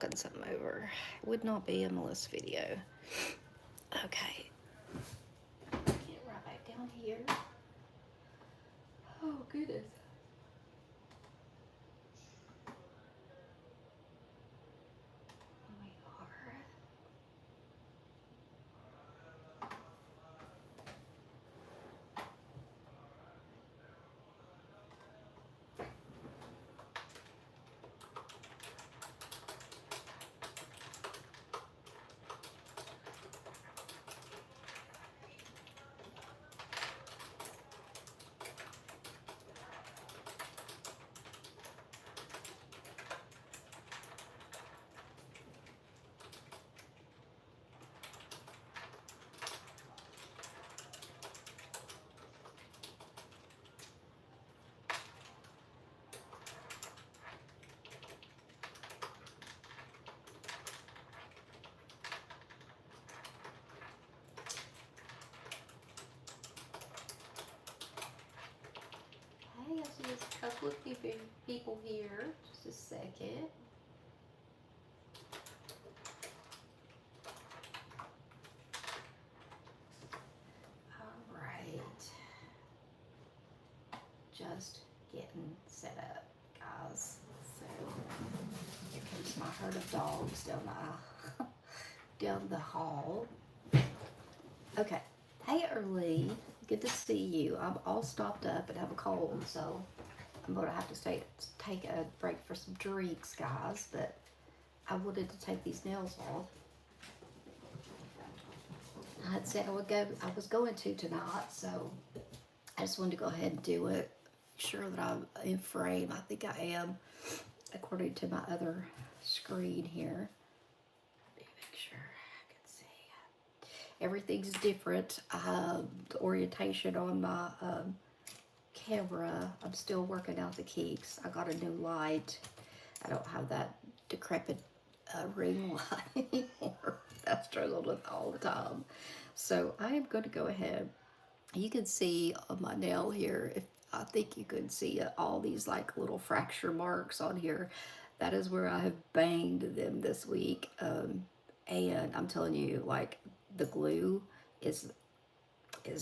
Cooking something over. It would not be a Melissa video. Okay. Get right back down here. Oh, goodness. Here we are. Hey, I see there's a couple of people here. Just a second. All right. Just getting set up, guys. So here comes my herd of dogs down the hall. Okay. Hey, Early. Good to see you. I'm all stopped up and have a cold, so I'm going to have to take a break for some drinks, guys. But I wanted to take these nails off. I had said I was going to tonight, so I just wanted to go ahead and do it. Sure that I'm in frame. I think I am, according to my other screen here. Make sure I can see. Everything's different. The orientation on my camera, I'm still working out the kinks. I got a new light. I don't have that decrepit ring light anymore. I struggled with all the time. So I am going to go ahead. You can see on my nail here, if I think you could see all these like little fracture marks on here. That is where I have banged them this week. And I'm telling you, like the glue is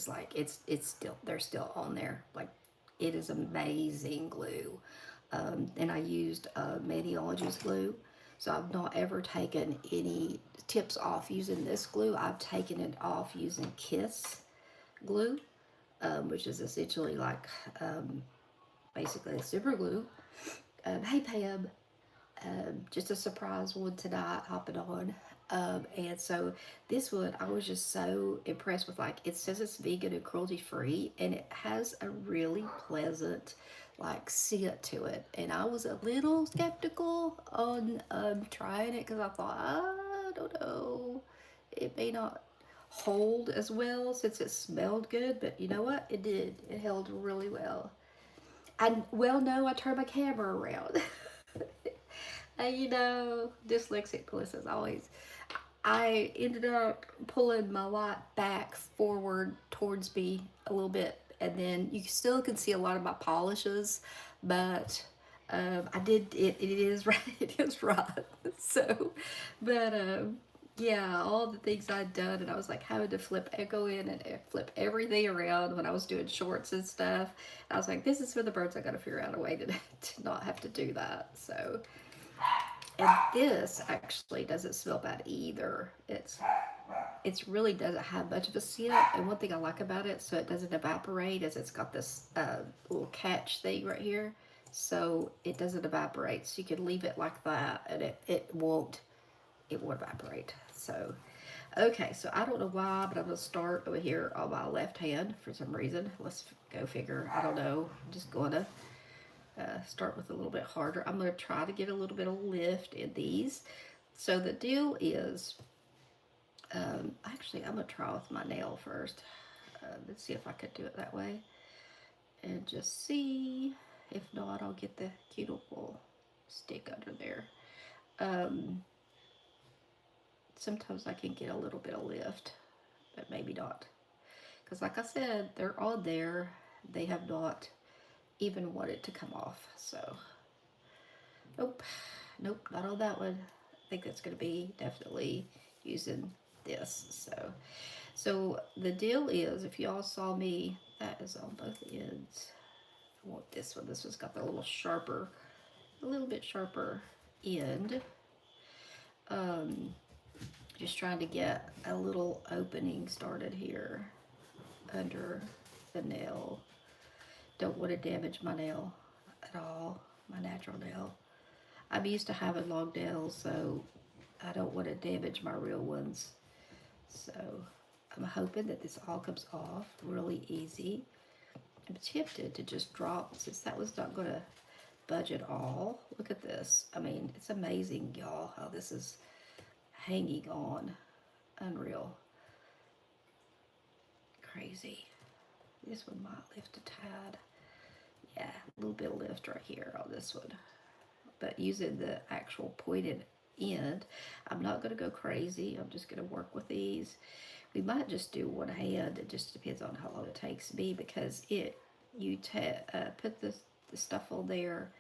like it's still, they're still on there. Like it is amazing glue. And I used Maniology's glue. So I've not ever taken any tips off using this glue. I've taken it off using Kiss glue, which is essentially like basically a super glue. Hey Pam, just a surprise one tonight hopping on. And so this one, I was just so impressed with. Like it says it's vegan and cruelty free, and it has a really pleasant like scent to it. And I was a little skeptical on trying it because I thought, I don't know, it may not hold as well since it smelled good. But you know what? It did. It held really well. No, I turned my camera around. Dyslexic Melissa's always. I ended up pulling my light back forward towards me a little bit, and then you still can see a lot of my polishes, but I did it. It is right. It is right. So, but yeah, all the things I'd done, and I was like having to flip Echo in and flip everything around when I was doing shorts and stuff. I was like, this is for the birds. I got to figure out a way to not have to do that. So, and this actually doesn't smell bad either. It's really doesn't have much of a scent. And one thing I like about it, so it doesn't evaporate, is it's got this little catch thing right here, so it doesn't evaporate. So you can leave it like that, and it won't evaporate. So, okay, so I don't know why, but I'm gonna start over here on my left hand for some reason. Let's go figure. I don't know. I'm just gonna start with a little bit harder. I'm gonna try to get a little bit of lift in these. So the deal is, actually, I'm gonna try with my nail first. Let's see if I could do it that way, and just see. If not, I'll get the cuticle stick under there. Um, Sometimes I can get a little bit of lift, but maybe not. Because like I said, they're on there. They have not even wanted to come off. So, nope, nope, not on that one. think that's going to be definitely using this. So the deal is, if y'all saw me, that is on both ends. I want this one. This one's got the little sharper, a little bit sharper end. Just trying to get a little opening started here under the nail. Don't want to damage my nail at all, my natural nail. I'm used to having long nails, so I don't want to damage my real ones. So I'm hoping that this all comes off really easy. I'm tempted to just drop, since that was not going to budge at all. Look at this. I mean, it's amazing, y'all, how this is hanging on. Unreal. Crazy. This one might lift a tad. Yeah, a little bit of lift right here on this one. But using the actual pointed end, I'm not going to go crazy. I'm just going to work with these. We might just do one hand. It just depends on how long it takes me, because you put the stuff on there,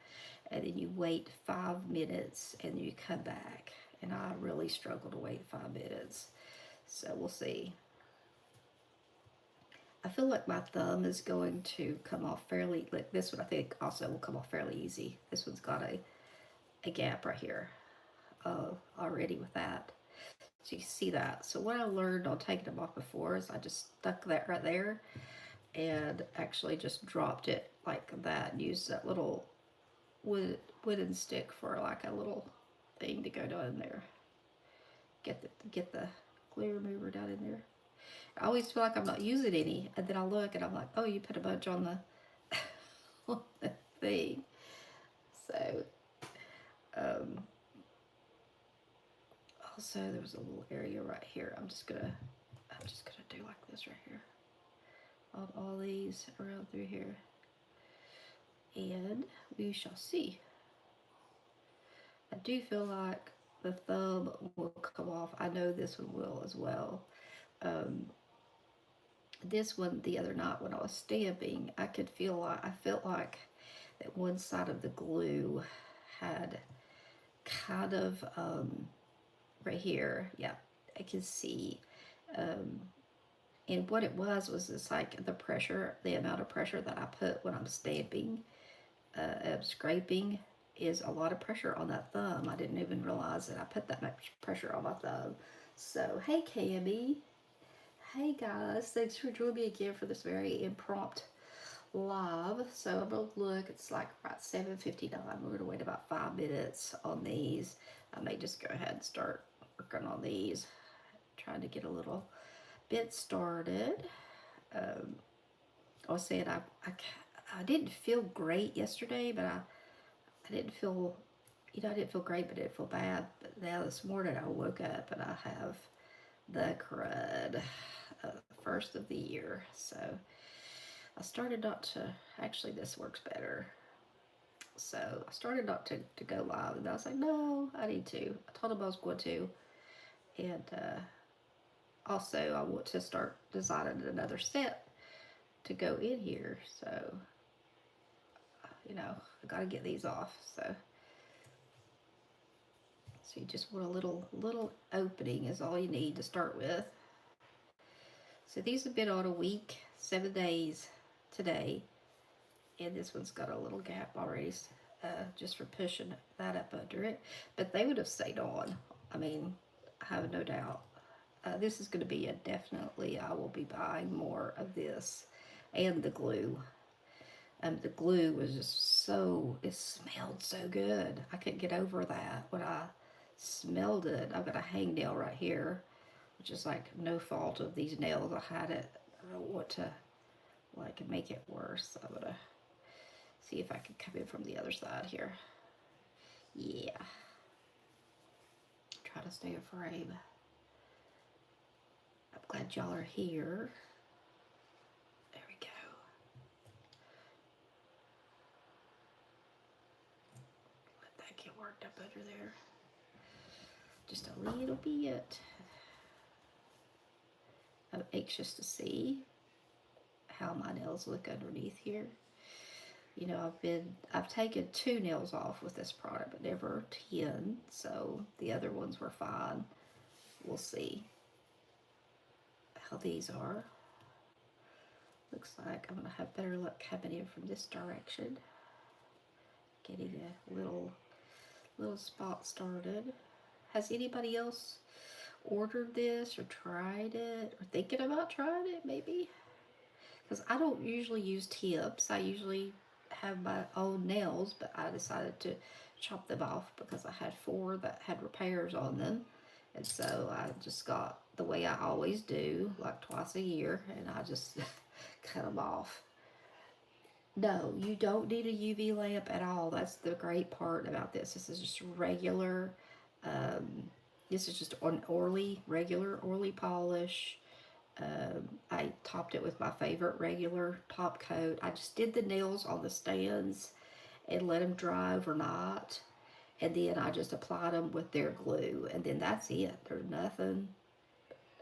and then you wait 5 minutes, and you come back. And I really struggle to wait 5 minutes. So we'll see. I feel like my thumb is going to come off fairly, like this one I think also will come off fairly easy. This one's got a gap right here already with that. So you see that. So what I learned on taking them off before is I just stuck that right there and actually just dropped it like that and used that little wooden stick for like a little thing to go down in there. Get the glue remover down in there. I always feel like I'm not using any, and then I look and I'm like, oh, you put a bunch on the, on the thing. So, also there was a little area right here. I'm just gonna do like this right here on all these around through here, and we shall see. I do feel like the thumb will come off. I know this one will as well. This one the other night when I was stamping, I felt like that one side of the glue had kind of right here, yeah, I can see, and what it was it's like the amount of pressure that I put when I'm stamping, scraping, is a lot of pressure on that thumb. I didn't even realize that I put that much pressure on my thumb. So hey Cammy, hey guys, thanks for joining me again for this very impromptu live. So I'm gonna look, it's like about 7:59. We're gonna wait about 5 minutes on these. I may just go ahead and start working on these, trying to get a little bit started. I was saying I didn't feel great yesterday, but I didn't feel, I didn't feel great, but I didn't feel bad. But now this morning I woke up and I have the crud, first of the year. So I started not to, actually this works better. So I started not to go live, and I was like, no, I need to. I told him I was going to. And also I want to start designing another set to go in here. So, I got to get these off. So you just want a little opening is all you need to start with. So these have been on a week, 7 days today. And this one's got a little gap already, just for pushing that up under it. But they would have stayed on. I mean, I have no doubt. This is going to be definitely, I will be buying more of this. And the glue. The glue was just it smelled so good. I couldn't get over that when I smelled it. I've got a hangnail right here, which is like no fault of these nails. I had it. I don't want to make it worse. So I'm going to see if I can come in from the other side here. Yeah. Try to stay a frame. I'm glad y'all are here. There we go. Let that get worked up under there. Just a little bit. I'm anxious to see how my nails look underneath here. You know, I've taken 2 nails off with this product, but never 10. So the other ones were fine. We'll see how these are. Looks like I'm gonna have better luck coming in from this direction. Getting a little spot started. Has anybody else ordered this or tried it or thinking about trying it maybe? Because I don't usually use tips. I usually have my own nails, but I decided to chop them off because I had 4 that had repairs on them. And so I just got the way I always do, like twice a year, and I just cut them off. No, you don't need a UV lamp at all. That's the great part about this. This is just regular, um, this is just an regular Orly polish. I topped it with my favorite regular top coat. I just did the nails on the stands and let them dry overnight. And then I just applied them with their glue. And then that's it. There's nothing.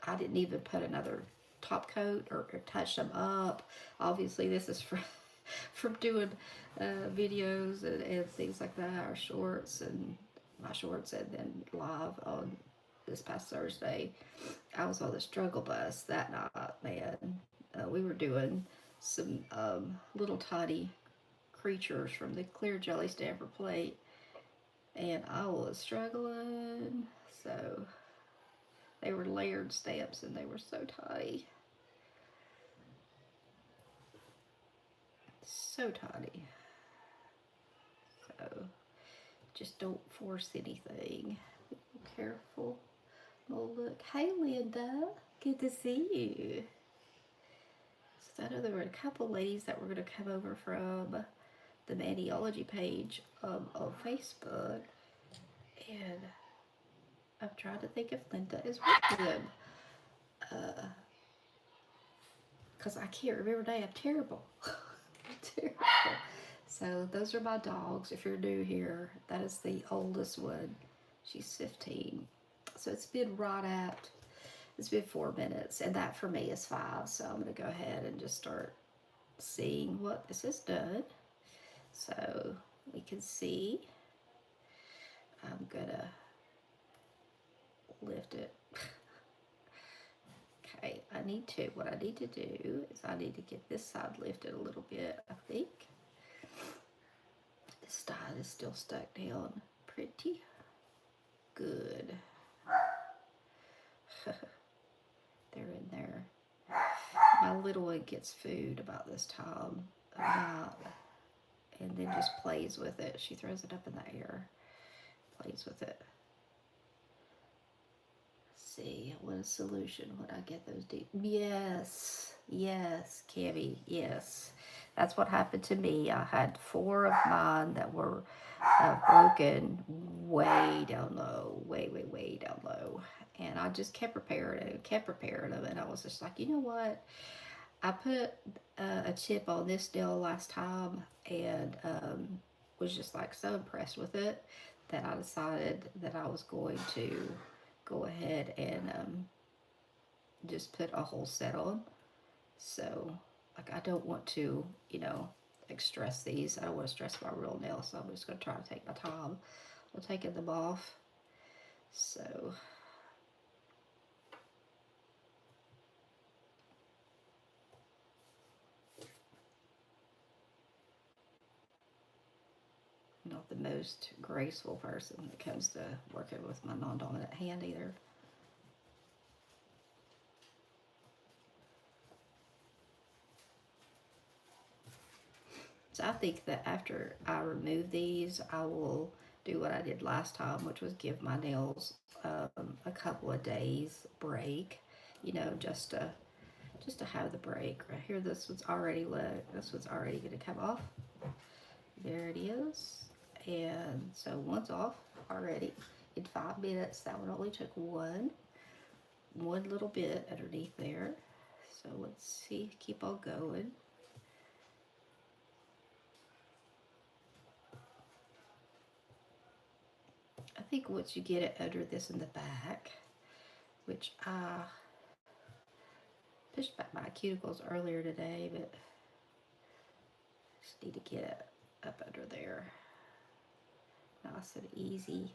I didn't even put another top coat or touch them up. Obviously, this is from doing videos and things like that, or shorts and my shorts, and then live on this past Thursday. I was on the struggle bus that night, man. We were doing some little tiny creatures from the clear jelly stamper plate, and I was struggling. So they were layered stamps, and they were so tiny. So tiny. So just don't force anything. Be careful. Oh, look. Hey, Linda. Good to see you. So I know there were a couple ladies that were going to come over from the Maniology page on Facebook. And I'm trying to think if Linda is with them. Because I can't remember today. I'm terrible. I'm terrible. So those are my dogs. If you're new here, that is the oldest one. She's 15. So it's been right at, it's been 4 minutes, and that for me is 5. So I'm going to go ahead and just start seeing what this has done. So we can see. I'm going to lift it. Okay, what I need to do is I need to get this side lifted a little bit, I think. This side is still stuck down pretty good. They're in there. My little one gets food about this time of night and then just plays with it. She throws it up in the air, plays with it. See what a solution would I get those deep? Yes, Cammy, yes. That's what happened to me. I had 4 of mine that were broken way down low, way down low. And I just kept repairing them. And I was just like, you know what? I put a chip on this nail last time and was just like so impressed with it that I decided that I was going to go ahead and just put a whole set on. So, like, I don't want to, like stress these. I don't want to stress my real nails, so I'm just going to try to take my time on taking them off. So, not the most graceful person when it comes to working with my non-dominant hand either. So I think that after I remove these, I will do what I did last time, which was give my nails a couple of days break, just to have the break. Right here, this one's already going to come off. There it is. And so one's off already in 5 minutes. That one only took one little bit underneath there. So let's see, keep on going. I think once you get it under this in the back, which I pushed back my cuticles earlier today, but Just need to get it up under there. Nice and easy.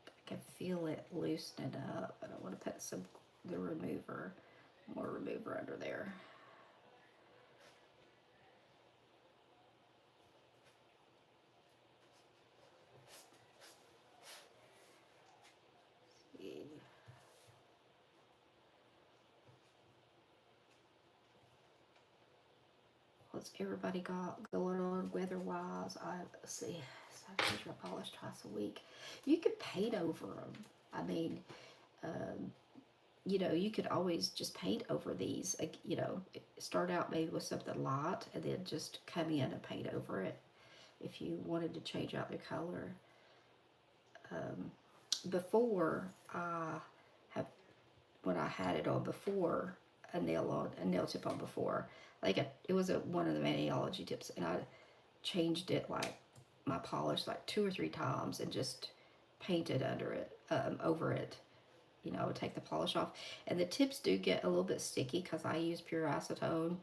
I can feel it loosening up, but I want to put the remover, more remover under there. What's everybody got going on weather-wise? Let's see. So I usually polish twice a week. You could paint over them. I mean, um, you know, you could always just paint over these. You know, start out maybe with something light and then just come in and paint over it if you wanted to change out the color. Before I have, when I had it on before, a nail tip on before, like it was one of the Maniology tips, and I changed it like my polish like 2 or 3 times and just painted under it, over it. You know, I would take the polish off, and the tips do get a little bit sticky because I use pure acetone.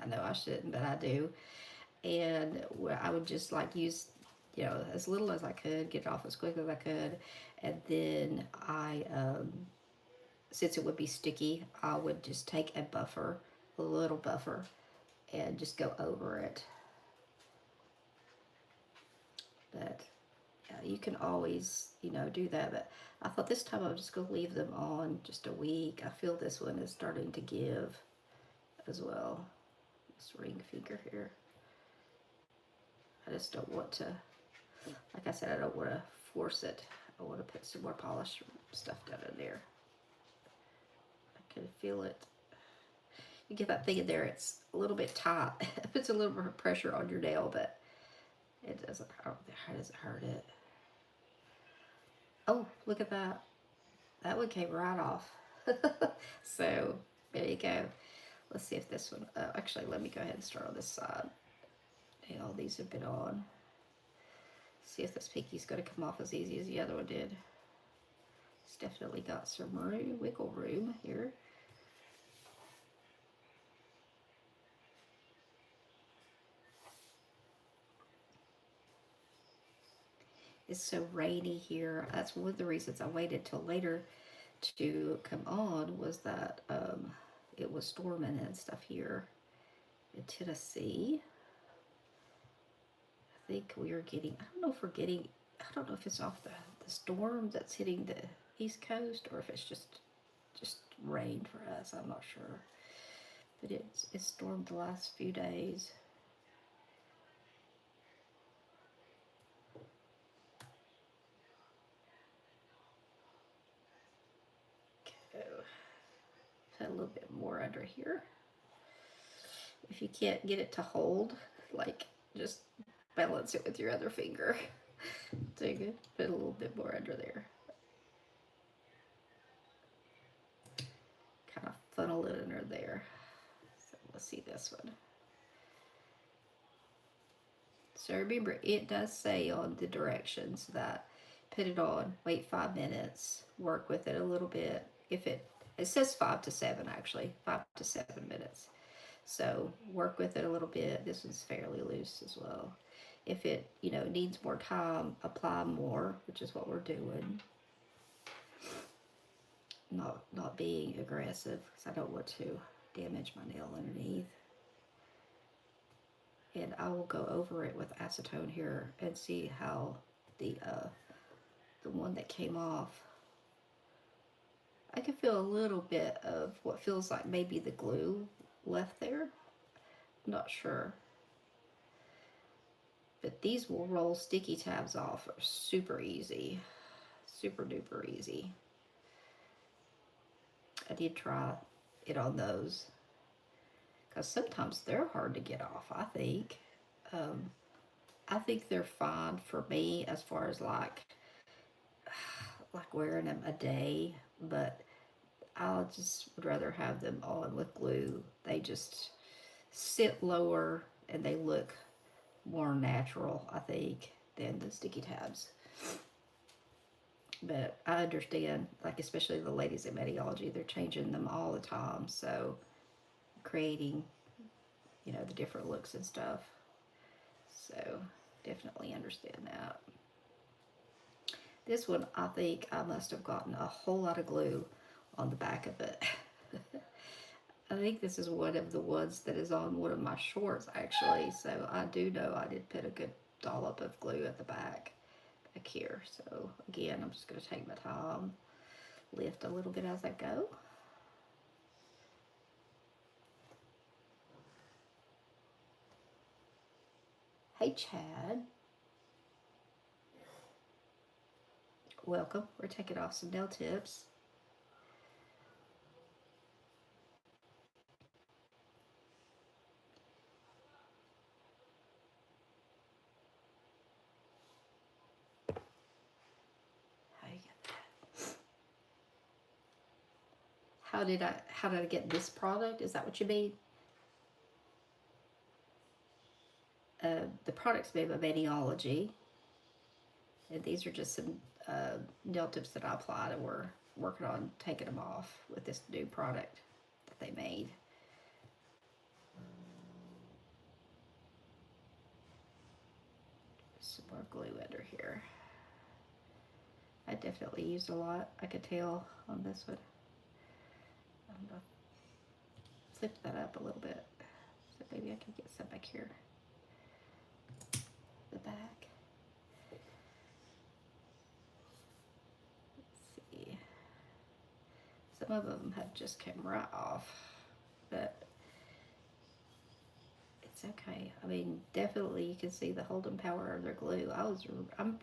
I know I shouldn't, but I do. And I would just like use, you know, as little as I could, get it off as quick as I could, and then since it would be sticky, I would just take a little buffer, and just go over it. But you can always, you know, do that. But I thought this time I was just going to leave them on just a week. I feel this one is starting to give as well. This ring finger here. I just don't want to, like I said, I don't want to force it. I want to put some more polish stuff down in there. I can feel it. You get that thing in there, it's a little bit tight. It puts a little bit of pressure on your nail, but it doesn't hurt. How does it hurt it? Oh, look at that. That one came right off. So, there you go. Let's see if this one, actually, let me go ahead and start on this side. And all these have been on. See if this pinky's going to come off as easy as the other one did. It's definitely got some room, wiggle room here. It's so rainy here. That's one of the reasons I waited till later to come on, was that it was storming and stuff here in Tennessee. I think we are getting, I don't know if we're getting, I don't know if it's off the storm that's hitting the East Coast, or if it's just rain for us. I'm not sure. But it's stormed the last few days. Okay. Put a little bit more under here. If you can't get it to hold, like, just balance it with your other finger. Take it, put a little bit more under there. Kind of funnel it under there. So let's see this one. So remember, it does say on the directions that put it on, wait 5 minutes, work with it a little bit. If it says 5 to 7 actually, 5 to 7 minutes. So work with it a little bit. This one's fairly loose as well. If it, you know, needs more time, apply more, which is what we're doing. Not being aggressive, because I don't want to damage my nail underneath. And I will go over it with acetone here and see how the one that came off, I can feel a little bit of what feels like maybe the glue left there. I'm not sure. But these will roll sticky tabs off super easy. Super duper easy. I did try it on those, because sometimes they're hard to get off, I think. I think they're fine for me as far as like wearing them a day, but I just would rather have them on with glue. They just sit lower and they look more natural, I think, than the sticky tabs. But I understand, like, especially the ladies at Maniology, they're changing them all the time, so creating, you know, the different looks and stuff. So definitely understand that. This one, I think I must have gotten a whole lot of glue on the back of it. I think this is one of the ones that is on one of my shorts, actually. So I do know I did put a good dollop of glue at the back here. So again, I'm just going to take my time, lift a little bit as I go. Hey, Chad. Welcome. We're taking off some nail tips. How did I get this product? Is that what you mean? The product's made by Maniology, and these are just some nail tips that I applied, and we're working on taking them off with this new product that they made. Some more glue under here. I definitely used a lot. I could tell on this one. I'm gonna flip that up a little bit, so maybe I can get some back here. The back. Let's see. Some of them have just come right off, but it's okay. I mean, definitely you can see the holding power of their glue. I'm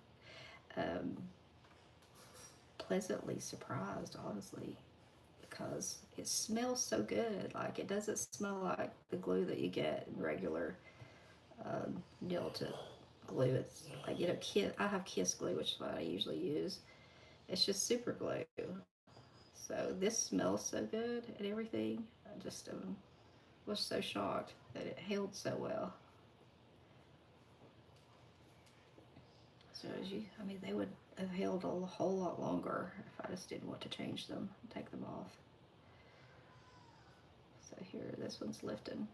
pleasantly surprised, honestly, because it smells so good. Like, it doesn't smell like the glue that you get in regular nail tip glue. It's like, you know, I have Kiss glue, which is what I usually use. It's just super glue. So this smells so good and everything. I just was so shocked that it held so well. So I mean, they would have held a whole lot longer if I just didn't want to change them and take them off. So here, this one's lifting.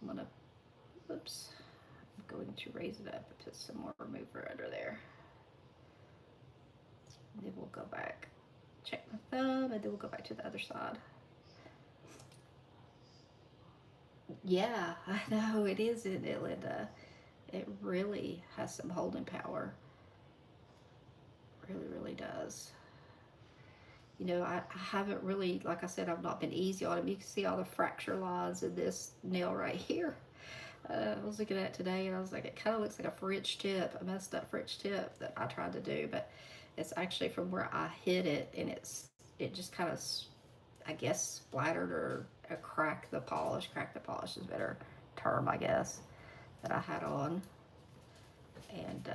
I'm gonna, oops, I'm going to raise it up and put some more remover under there. And then we'll go back, check my thumb, and then we'll go back to the other side. Yeah, I know, it is, isn't it, Linda? It really has some holding power. Really, really does. You know, I haven't really, like I said, I've not been easy on them. You can see all the fracture lines in this nail right here. I was looking at it today, and I was like, it kind of looks like a French tip, a messed up French tip that I tried to do, but it's actually from where I hit it, and it just kind of, I guess, splattered or cracked the polish. Cracked the polish is a better term, I guess, that I had on. And,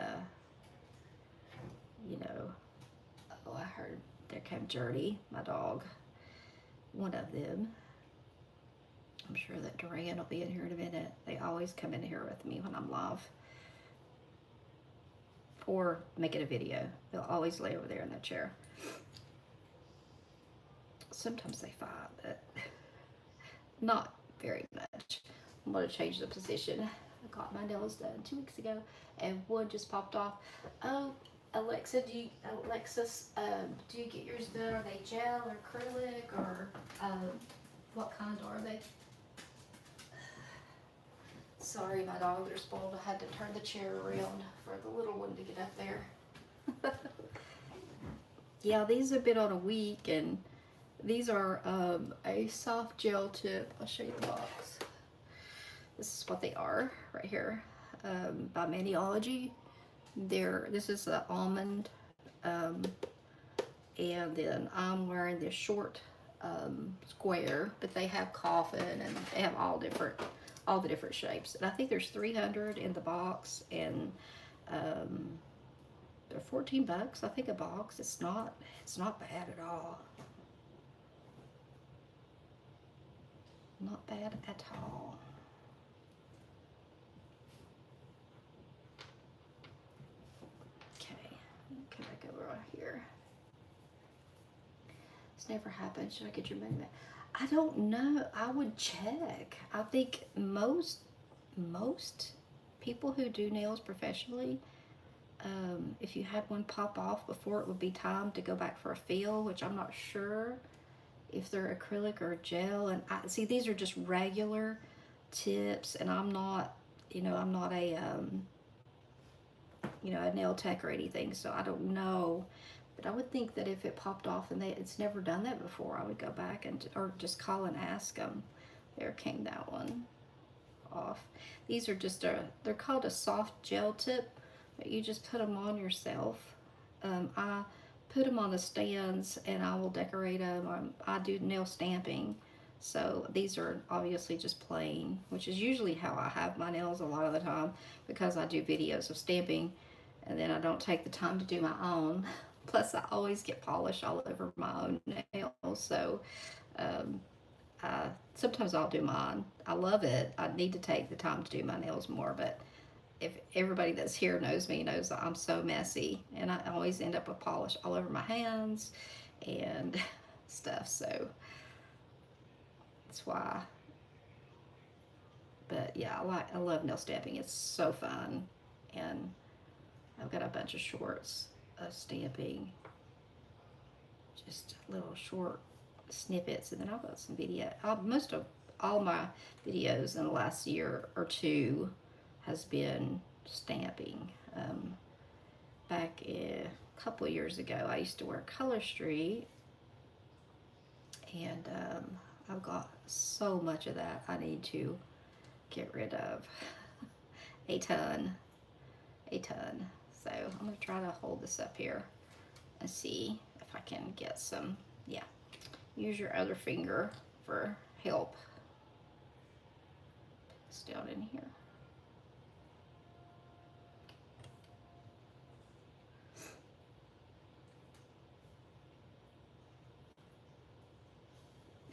you know, oh, I heard there came Journey, my dog, one of them. I'm sure that Duran will be in here in a minute. They always come in here with me when I'm live or making a video. They'll always lay over there in that chair. Sometimes they fight, but not very much. I'm going to change the position. I got my nails done 2 weeks ago, and one just popped off. Oh, Alexis, do you get yours done? Are they gel or acrylic, or what kind are they? Sorry, my dogs are spoiled. I had to turn the chair around for the little one to get up there. Yeah, these have been on a week, and these are a soft gel tip. I'll show you the box. This is what they are right here, by Maniology. This is the almond, and then I'm wearing this short square, but they have coffin, and they have all the different shapes. And I think there's 300 in the box, and they're 14 bucks, I think, a box. It's not bad at all. Not bad at all. Okay, come back over here. It's never happened. Should I get your money back? I don't know. I would check. I think most people who do nails professionally, if you had one pop off before it would be time to go back for a fill, which I'm not sure if they're acrylic or gel. And I see these are just regular tips, and I'm not, I'm not a nail tech or anything, so I don't know. But I would think that if it popped off and it's never done that before, I would go back or just call and ask them. There came that one off. These are they're called a soft gel tip, but you just put them on yourself. I put them on the stands and I will decorate them. I do nail stamping. So these are obviously just plain, which is usually how I have my nails a lot of the time because I do videos of stamping and then I don't take the time to do my own. Plus, I always get polish all over my own nails. So um, sometimes I'll do mine. I love it. I need to take the time to do my nails more, but if everybody that's here knows me knows that I'm so messy and I always end up with polish all over my hands and stuff. So that's why. But yeah, I love nail stamping. It's so fun, and I've got a bunch of shorts of stamping, just little short snippets, and then I've got some video. Most of all my videos in the last year or two has been stamping. Back a couple of years ago, I used to work Color Street, and I've got so much of that I need to get rid of. A ton, a ton. So I'm gonna try to hold this up here and see if I can get some. Yeah, use your other finger for help. Put this down in here.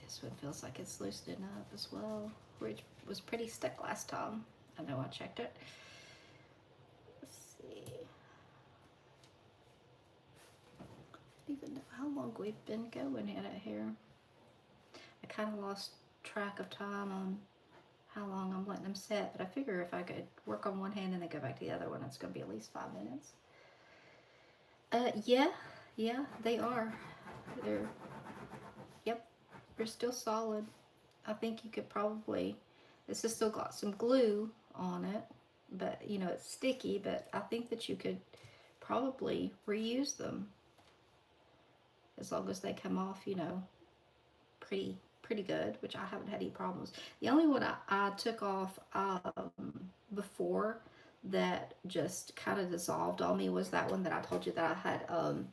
This one feels like it's loosening up as well, which was pretty stuck last time. I know I checked it. Let's see. Even know how long we've been going at it here. I kind of lost track of time on how long I'm letting them set, but I figure if I could work on one hand and then go back to the other one, it's going to be at least 5 minutes. Yeah, yeah, they are. They're, yep, they're still solid. I think you could probably, this has still got some glue on it, but it's sticky, but I think that you could probably reuse them as long as they come off, pretty good, which I haven't had any problems. The only one I took off before that just kind of dissolved on me was that one that I told you that I had um,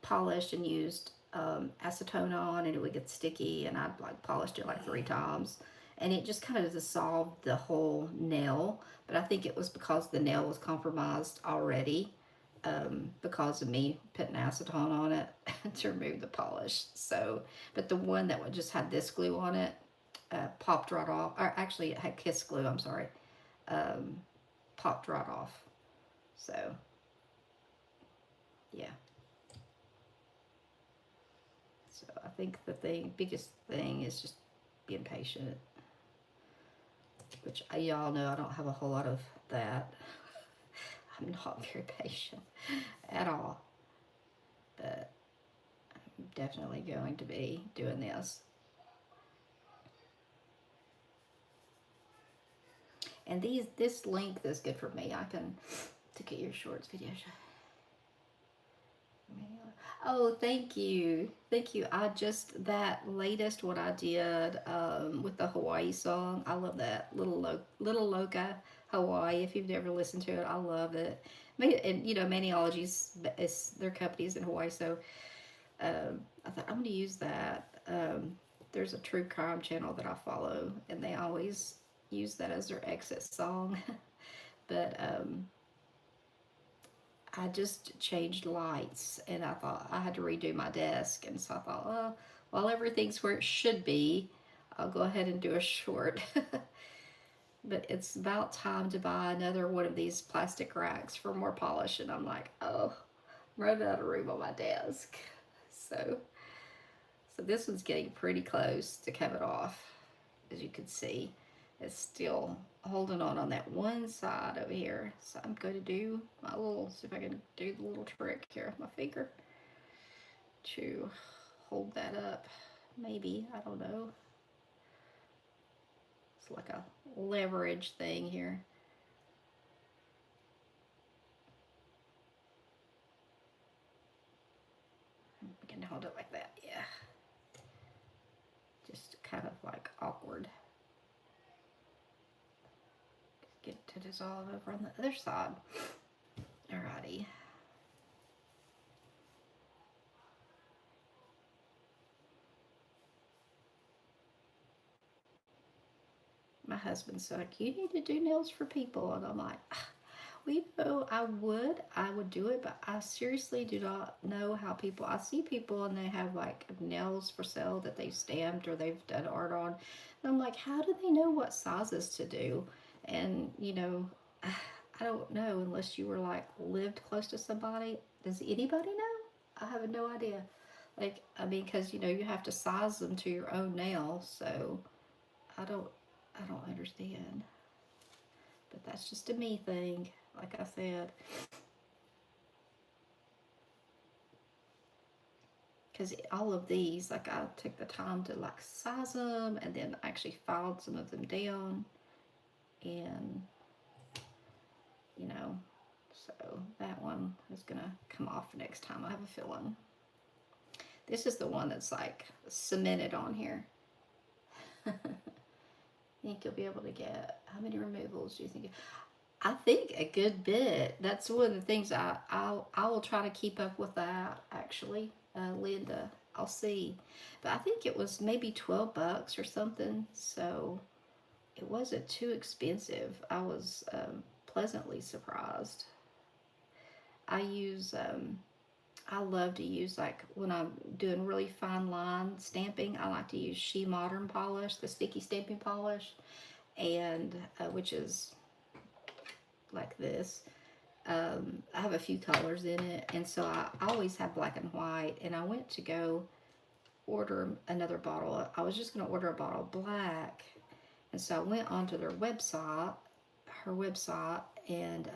polished and used acetone on, and it would get sticky, and I'd like polished it like 3 times, and it just kind of dissolved the whole nail. But I think it was because the nail was compromised already, because of me putting acetone on it to remove the polish. So, but the one that just had this glue on it popped right off. Or actually, it had kiss glue. I'm sorry, um, popped right off. So, yeah. So I think the biggest thing is just being patient, which y'all know I don't have a whole lot of that. I'm not very patient at all, but I'm definitely going to be doing this. And this length is good for me. I can to get your shorts video. Oh, thank you. Thank you. I just, that latest what I did with the Hawaii song, I love that. Little Loca Hawaii. If you've never listened to it, I love it. And, Maniology's, is their company's in Hawaii, so I thought I'm going to use that. There's a true crime channel that I follow, and they always use that as their exit song. But I just changed lights, and I thought I had to redo my desk, and so I thought, well, while everything's where it should be, I'll go ahead and do a short. But it's about time to buy another one of these plastic racks for more polish, and I'm like, oh, I'm running out of room on my desk. So So this one's getting pretty close to coming off. As you can see, it's still holding on that one side over here. So I'm going to do my little, see if I can do the little trick here with my finger to hold that up. Maybe, I don't know. It's like a leverage thing here. We can hold it like that, yeah. Just kind of like awkward. Get it to dissolve over on the other side. Alrighty. My husband's like, you need to do nails for people. And I'm like, well, you know, I would do it, but I seriously do not know how people, I see people and they have like nails for sale that they've stamped or they've done art on. And I'm like, how do they know what sizes to do? And, you know, I don't know unless you were like lived close to somebody. Does anybody know? I have no idea. Like, I mean, because, you know, you have to size them to your own nail. So I don't, I don't understand. But that's just a me thing, like I said. Because all of these, like I took the time to like size them and then actually filed some of them down. And, you know, so that one is going to come off next time, I have a feeling. This is the one that's like cemented on here. I think you'll be able to get, how many removals do you think? I think a good bit. That's one of the things I will try to keep up with that actually, Linda. I'll see, but I think it was maybe $12 or something. So it wasn't too expensive. I was pleasantly surprised. I use I love to use, like when I'm doing really fine line stamping, I like to use She Modern polish, the sticky stamping polish, and which is like this. I have a few colors in it, and so I always have black and white. And I went to go order another bottle. I was just going to order a bottle of black, and so I went onto their website, her website, and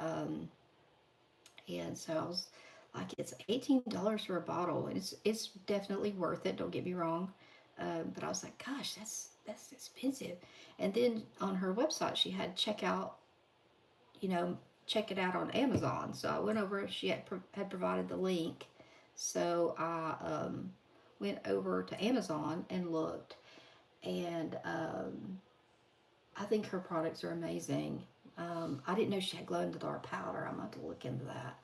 so I was like, it's $18 for a bottle, and it's definitely worth it. Don't get me wrong, but I was like, gosh, that's expensive. And then on her website, she had checkout, you know, check it out on Amazon. So I went over. She had provided the link, so I went over to Amazon and looked, and I think her products are amazing. I didn't know she had glow in the dark powder. I'm going to look into that.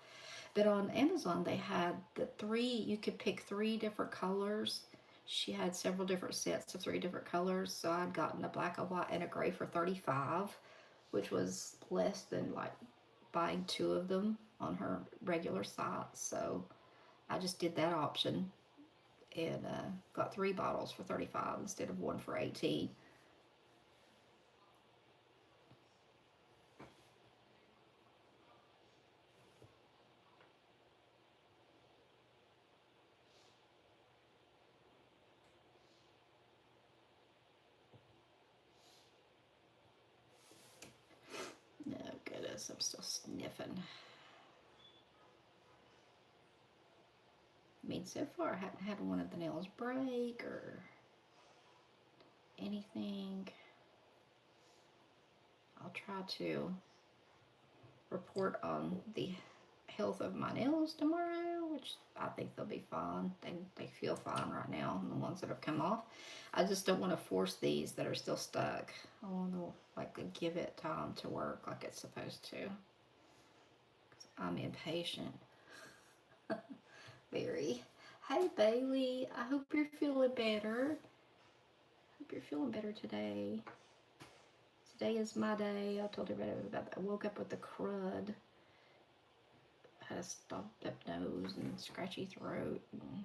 But on Amazon, they had the three. You could pick three different colors. She had several different sets of three different colors. So I'd gotten a black, a white, and a gray for 35, which was less than like buying two of them on her regular site. So I just did that option and got three bottles for 35 instead of one for 18. No goodness, I'm still sniffing. I mean, so far I haven't had one of the nails break or anything. I'll try to report on the health of my nails tomorrow, which I think they'll be fine. They feel fine right now, the ones that have come off. I just don't want to force these that are still stuck. I want to like give it time to work like it's supposed to. 'Cause I'm impatient. Very. Hey Bailey, I hope you're feeling better. Hope you're feeling better today. Today is my day. I told everybody about that. I woke up with the crud. I had a stopped up nose and scratchy throat and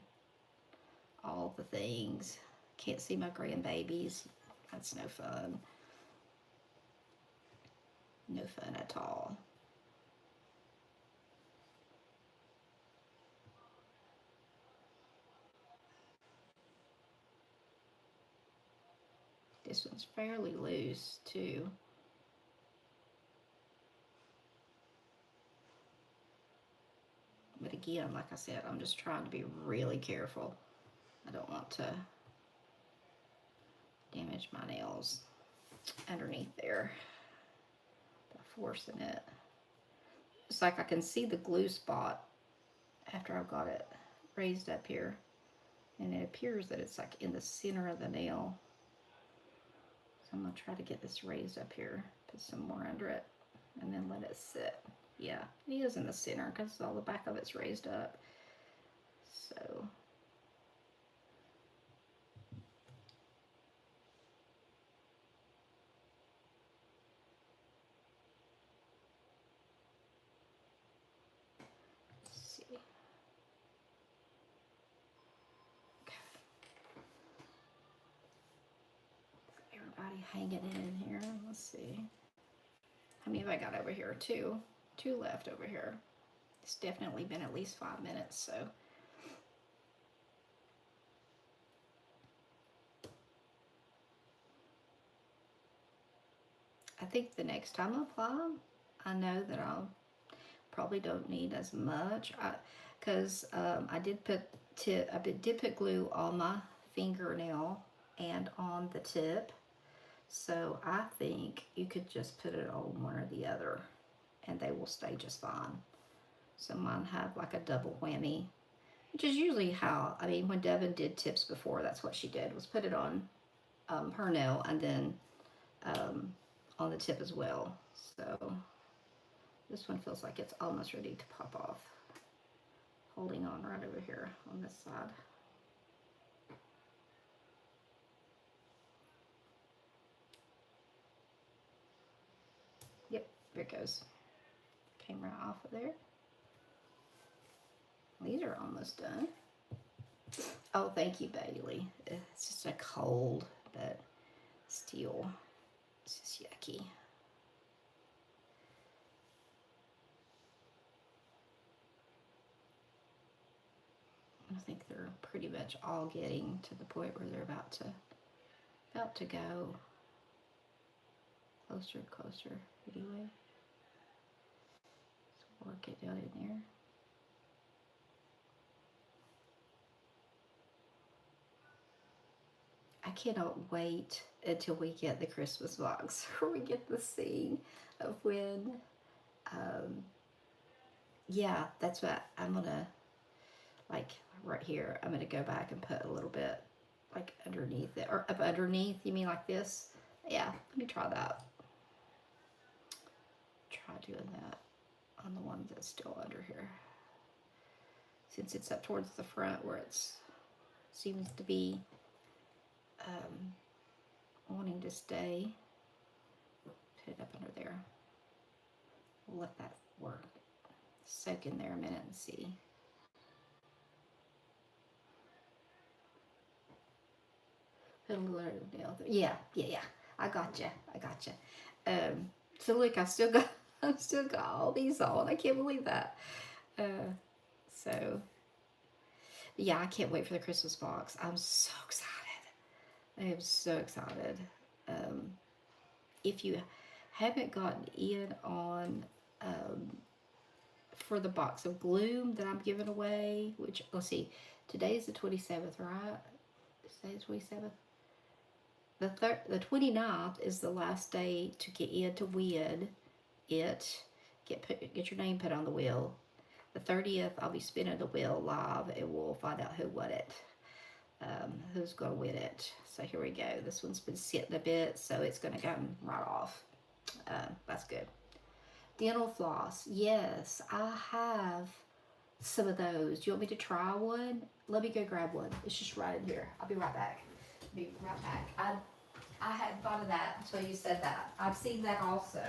all the things. Can't see my grandbabies. That's no fun. No fun at all. This one's fairly loose too. But again, like I said, I'm just trying to be really careful. I don't want to damage my nails underneath there by forcing it. It's like I can see the glue spot after I've got it raised up here. And it appears that it's like in the center of the nail. So I'm going to try to get this raised up here. Put some more under it. And then let it sit. Yeah, it is in the center because all the back of it's raised up. So... Everybody hanging in here. Let's see. How many have I got over here? Two. Two left over here. It's definitely been at least 5 minutes, so. I think the next time I apply, I know that I'll probably don't need as much. Because I did put glue on my fingernail and on the tip. So I think you could just put it on one or the other and they will stay just fine. So mine have like a double whammy, which is usually how, I mean, when Devin did tips before, that's what she did, was put it on her nail and then on the tip as well. So this one feels like it's almost ready to pop off. Holding on right over here on this side. Yep, there it goes. Came right off of there. These are almost done. Oh, thank you, Bailey. It's just a cold, but still, it's just yucky. I think they're pretty much all getting to the point where they're about to go. Closer, closer, anyway. So work it down in there. I cannot wait until we get the Christmas box, or we get the scene of when, yeah, that's what I'm gonna, like right here, I'm gonna go back and put a little bit like underneath it, or up underneath, you mean like this? Yeah, let me try that. Try doing that on the one that's still under here. Since it's up towards the front where it's seems to be wanting to stay. Put it up under there. We'll let that work. Soak in there a minute and see. Put a little nail there. Yeah. I gotcha. So look, I've still got all these on. I can't believe that. So yeah, I can't wait for the Christmas box. I'm so excited. I am so excited. If you haven't gotten in on for the box of gloom that I'm giving away, which, let's see, today's the 27th, right? Today's the 27th. The 29th is the last day to get in to win it. Get your name put on the wheel. The 30th, I'll be spinning the wheel live and we'll find out who won it. Who's going to win it. So here we go. This one's been sitting a bit, so it's going to come right off. That's good. Dental floss. Yes, I have some of those. Do you want me to try one? Let me go grab one. It's just right in here. I'll be right back. I hadn't thought of that until you said that. I've seen that also.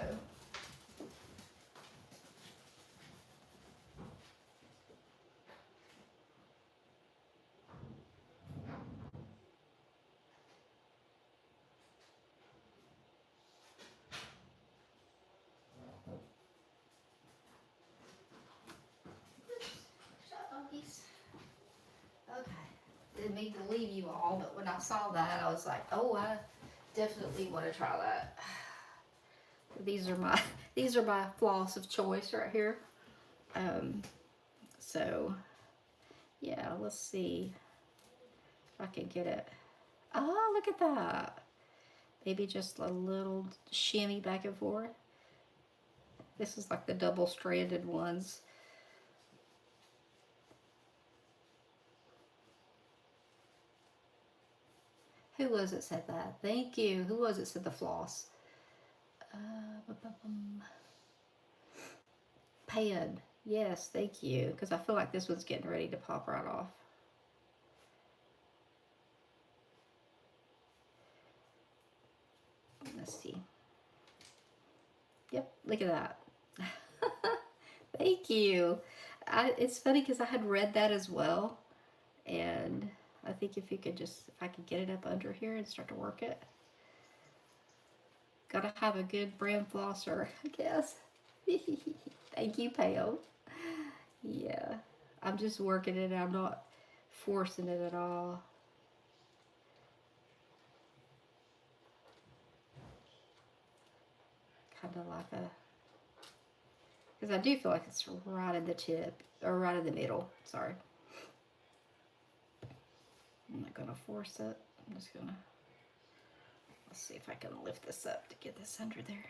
Okay. Didn't mean to leave you all, but when I saw that, I was like, oh, Definitely want to try that. These are my these are my floss of choice right here. Um, so yeah, let's see if I can get it. Oh, look at that. Maybe just a little shimmy back and forth. This is like the double stranded ones. Who was it said that? Thank you. Who was it said the floss? Pan. Yes, thank you. Because I feel like this one's getting ready to pop right off. Let's see. Yep, look at that. Thank you. It's funny because I had read that as well. And I think if you could just, if I could get it up under here and start to work it. Gotta have a good brand flosser, I guess. Thank you, Pam. Yeah, I'm just working it. I'm not forcing it at all. Kind of like a, because I do feel like it's right in the tip, or right in the middle. Sorry. I'm not gonna force it. I'm just gonna, let's see if I can lift this up to get this under there.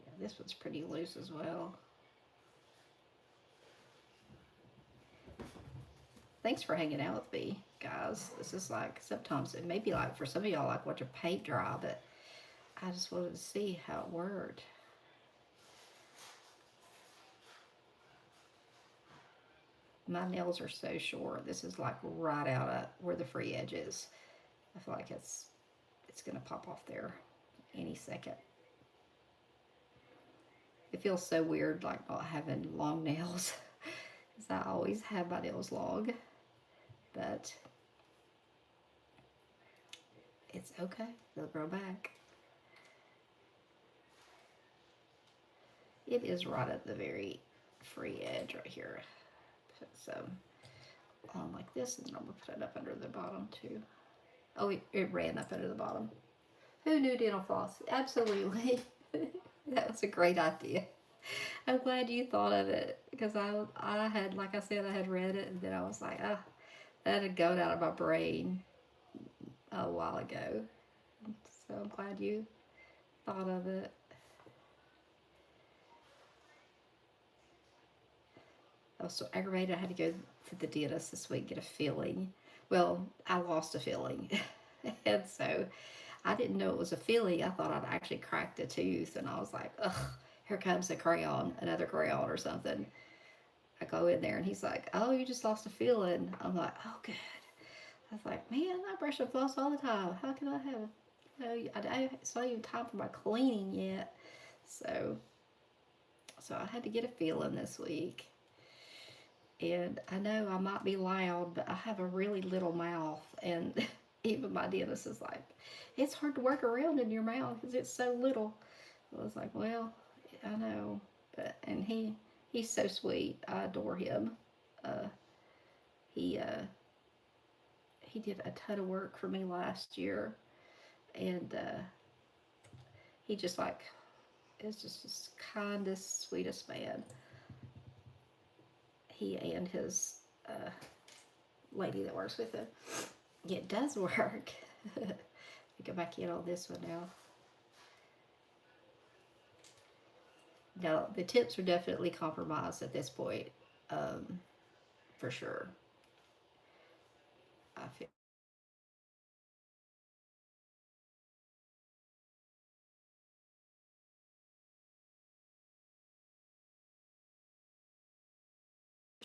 Yeah, this one's pretty loose as well. Thanks for hanging out with me, guys. This is like, sometimes it may be like, for some of y'all, like watch your paint dry, but I just wanted to see how it worked. My nails are so short. This is like right out of where the free edge is. I feel like it's gonna pop off there any second. It feels so weird like not having long nails because I always have my nails long, but it's okay. They'll grow back. It is right at the very free edge right here. Put some on like this, and then I'm gonna put it up under the bottom too. Oh, it ran up under the bottom. Who knew dental floss? Absolutely. That was a great idea. I'm glad you thought of it because I had, like I said, I had read it and then I was like, ah, that had gone out of my brain a while ago. So I'm glad you thought of it. I was so aggravated. I had to go to the dentist this week, get a filling. Well, I lost a filling. And so I didn't know it was a filling. I thought I'd actually cracked a tooth. And I was like, ugh, here comes a crayon, another crayon or something. I go in there and he's like, oh, you just lost a filling. I'm like, oh, good. I was like, man, I brush and floss all the time. How can I have, it's not even time for my cleaning yet. So I had to get a filling this week. And I know I might be loud, but I have a really little mouth. And even my dentist is like, it's hard to work around in your mouth because it's so little. I was like, well, I know. And he's so sweet. I adore him. Uh, he uh, he did a ton of work for me last year. And he just like is just the kindest, sweetest man. He and his lady that works with him. It does work. Go back in on this one now. Now the tips are definitely compromised at this point, um, for sure. I feel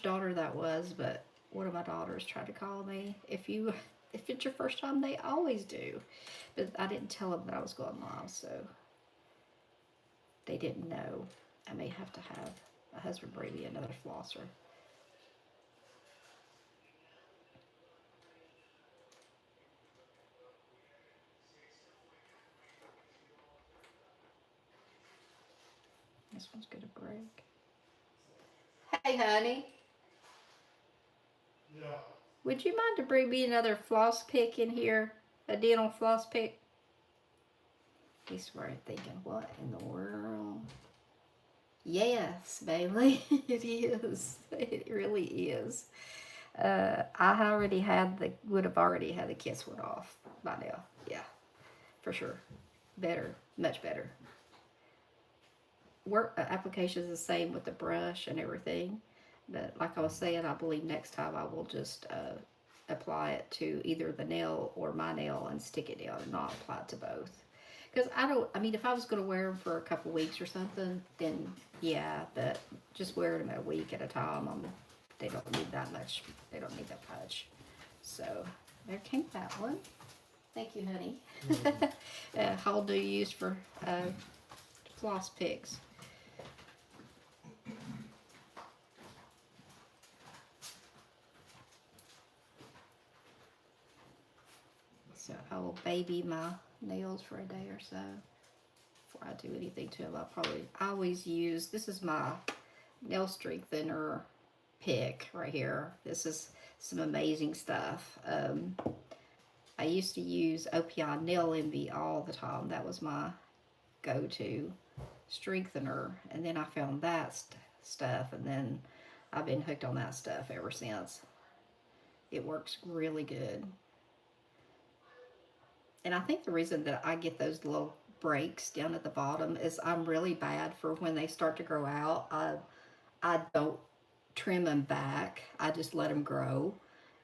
daughter that was, but one of my daughters tried to call me. If it's your first time, they always do. But I didn't tell them that I was going live, so they didn't know. I may have to have my husband bring me another flosser. This one's gonna break. Hey, honey. Yeah. Would you mind to bring me another floss pick in here? A dental floss pick. He's probably thinking, what in the world? Yes, Bailey, it is. It really is. I already had would have already had the kiss one off by now. Yeah, for sure. Better, much better. Work application is the same with the brush and everything, but like I was saying, I believe next time I will just apply it to either the nail or my nail and stick it down and not apply it to both. Because I don't, I mean, if I was going to wear them for a couple weeks or something, then yeah, but just wearing them a week at a time, they don't need that much. They don't need that much. So there came that one. Thank you, honey. How old do you use for floss picks? So I will baby my nails for a day or so before I do anything to them. I always use, this is my nail strengthener pick right here. This is some amazing stuff. I used to use OPI Nail Envy all the time. That was my go-to strengthener. And then I found that stuff, and then I've been hooked on that stuff ever since. It works really good. And I think the reason that I get those little breaks down at the bottom is I'm really bad for when they start to grow out. I don't trim them back. I just let them grow.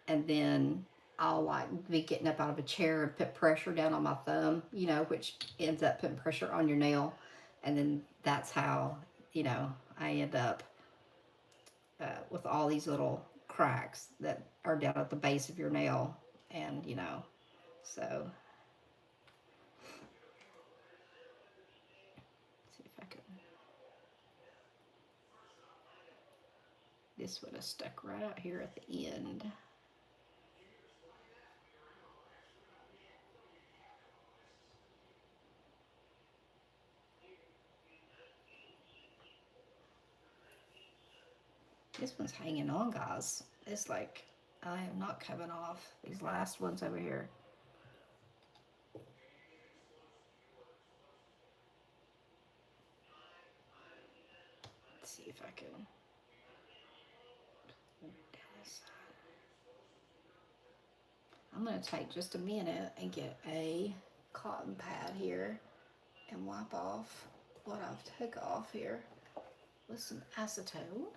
And then I'll like be getting up out of a chair and put pressure down on my thumb, which ends up putting pressure on your nail. And then that's how, I end up with all these little cracks that are down at the base of your nail. And, so see if I can. This would have stuck right out here at the end. This one's hanging on, guys. It's like, I am not coming off. These last ones over here. Let's see if I can. I'm going to take just a minute and get a cotton pad here and wipe off what I've took off here with some acetone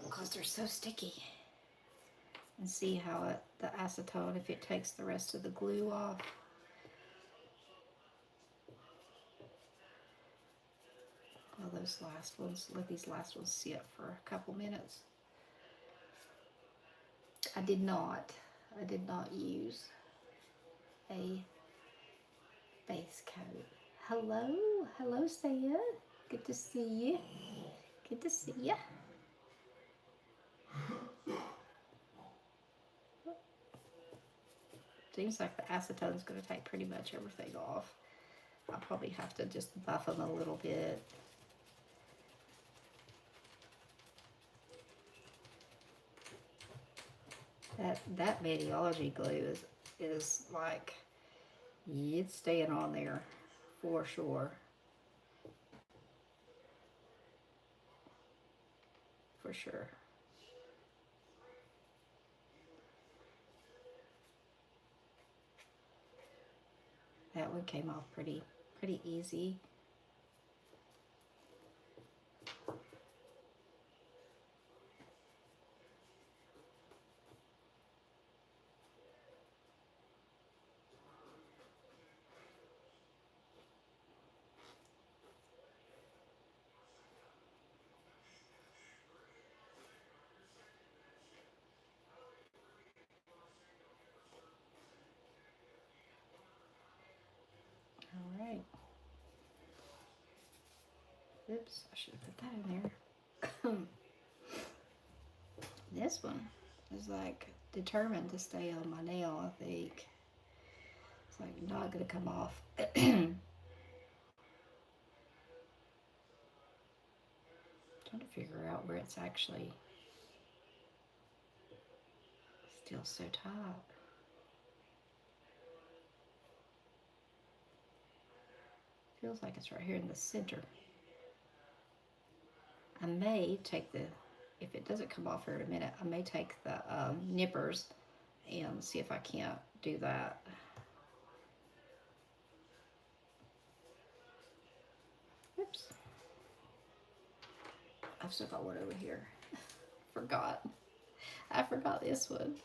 because they're so sticky. And see how the acetone, if it takes the rest of the glue off. Well, those last ones, let these last ones sit for a couple minutes. I did not use a base coat. Hello, Saya. Good to see you. Good to see you. Seems like the acetone's going to take pretty much everything off. I'll probably have to just buff them a little bit. That Maniology glue is like, it's staying on there for sure. For sure. That one came off pretty easy. All right. Oops, I should have put that in there. This one is like determined to stay on my nail, I think. It's like not gonna come off. Trying to figure out where it's actually still so tight. Feels like it's right here in the center. I may take the, if it doesn't come off here in a minute, I may take the nippers and see if I can't do that. Oops. I've still got one over here. Forgot. I forgot this one.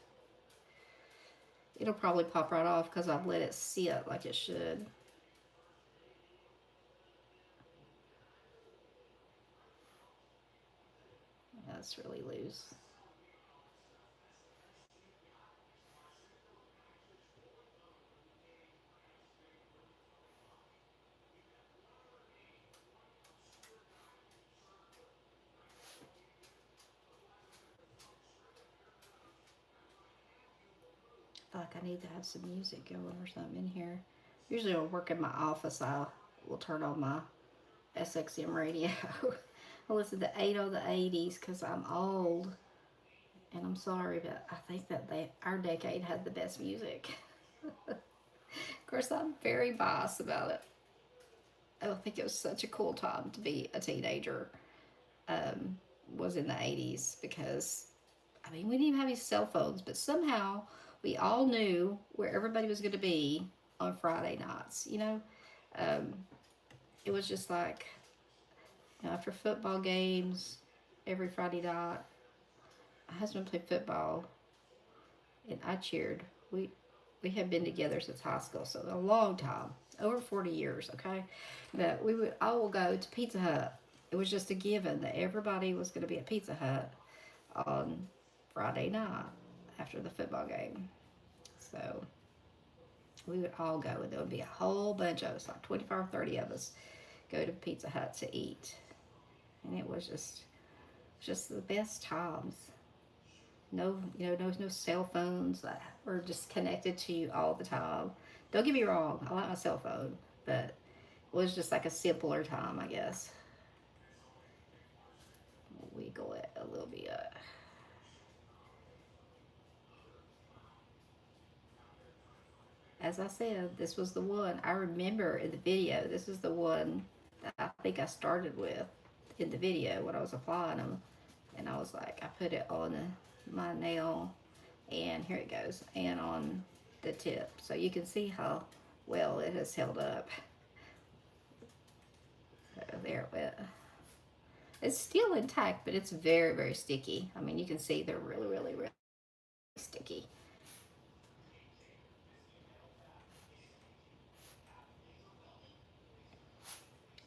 It'll probably pop right off because I've let it sit like it should. That's really loose. I feel like I need to have some music going or something in here. Usually I'll work in my office. I will turn on my SXM radio. I listen to 8 of the 80s because I'm old. And I'm sorry, but I think that our decade had the best music. Of course, I'm very biased about it. I don't think it was such a cool time to be a teenager. Um, was in the 80s because, I mean, we didn't even have these cell phones, but somehow we all knew where everybody was going to be on Friday nights. Um, it was just like, after football games every Friday night. My husband played football, and I cheered. We have been together since high school, so a long time, over 40 years. Okay, but we would all go to Pizza Hut. It was just a given that everybody was going to be at Pizza Hut on Friday night after the football game. So we would all go, and there would be a whole bunch of us, like 25 or 30 of us, go to Pizza Hut to eat, and it was just the best times. No, no cell phones that were just connected to you all the time. Don't get me wrong, I like my cell phone, but it was just like a simpler time, I guess. Wiggle it a little bit. As I said, this was the one I remember in the video. This is the one that I think I started with in the video when I was applying them. And I was like, I put it on my nail, and here it goes, and on the tip. So you can see how well it has held up. So there it went. It's still intact, but it's very, very sticky. I mean, you can see they're really, really, really sticky.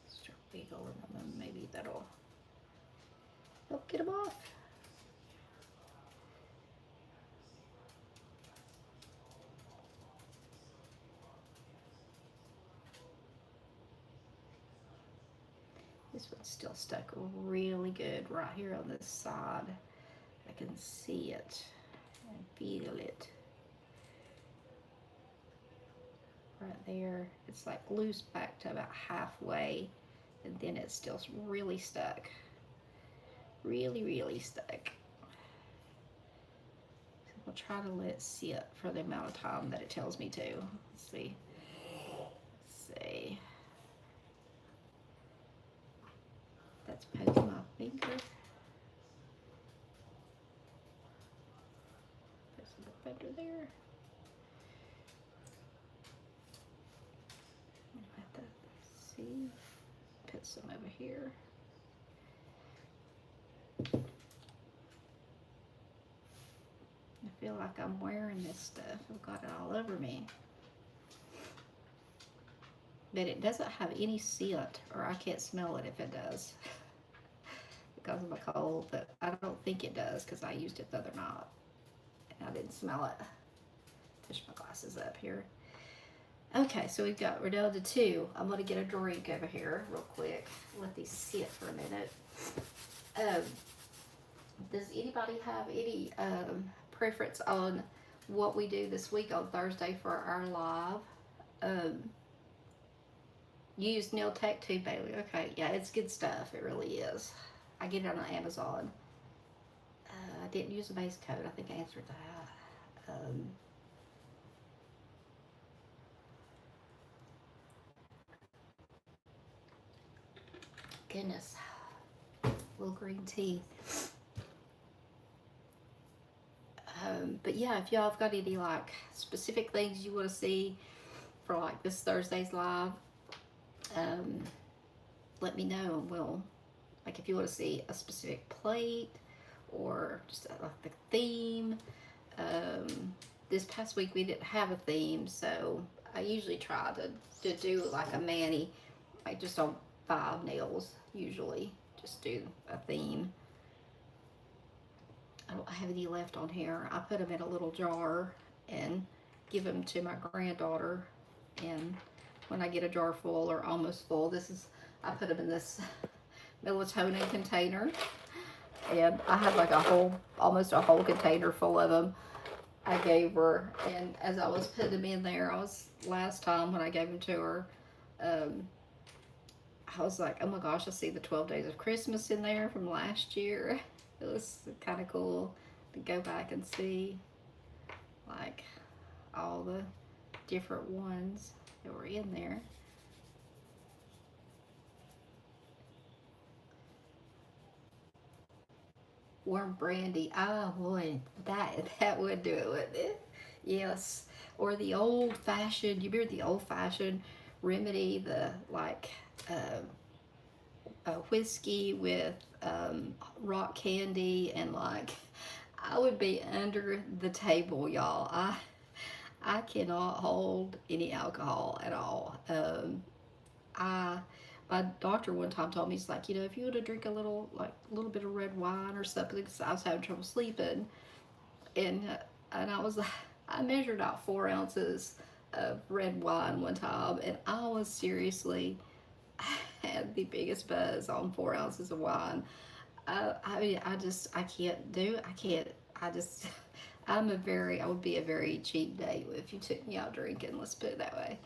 Start wiggling them, and maybe that'll help get them off. This one's still stuck really good right here on this side. I can see it and feel it. Right there. It's like loose back to about halfway, and then it's still really stuck. Really, really stuck. So we'll try to let it sit for the amount of time that it tells me to. Let's see. Let's see. That's poking my finger. Put some butter there. Have to see. Put some over here. I feel like I'm wearing this stuff. I've got it all over me. But it doesn't have any scent, or I can't smell it if it does. Because of my cold, but I don't think it does because I used it the other night and I didn't smell it. Push my glasses up here. Okay, so we're down to 2. I'm gonna get a drink over here real quick. Let these sit for a minute. Does anybody have any preference on what we do this week on Thursday for our live? You use nail tech too, Bailey. Okay, yeah, it's good stuff. It really is. I get it on Amazon. I didn't use a base coat. I think I answered that. Goodness. A little green tea. But yeah, if y'all have got any like specific things you want to see for like this Thursday's live, um, let me know, and we'll, like, if you want to see a specific plate or just like the theme. This past week we didn't have a theme, so I usually try to do like a mani, like just on 5 nails usually, just do a theme. I don't have any left on here. I put them in a little jar and give them to my granddaughter, and when I get a jar full or almost full, I put them in this melatonin container, and I have like almost a whole container full of them. I gave her, and as I was putting them in there, last time when I gave them to her, um, I was like, oh my gosh, I see the 12 Days of Christmas in there from last year. It was kind of cool to go back and see like all the different ones that were in there. Warm brandy. Oh boy, that would do it, wouldn't it? Yes. Or the old fashioned. You remember the old fashioned remedy, the like whiskey with rock candy, and like I would be under the table, y'all. I cannot hold any alcohol at all. I My doctor one time told me, he's like, if you want to drink a little bit of red wine or something, because I was having trouble sleeping, and I was I measured out 4 ounces of red wine one time, and I was seriously had the biggest buzz on 4 ounces of wine. I mean, I can't do it. I can't. I just I would be a very cheap date if you took me out drinking. Let's put it that way.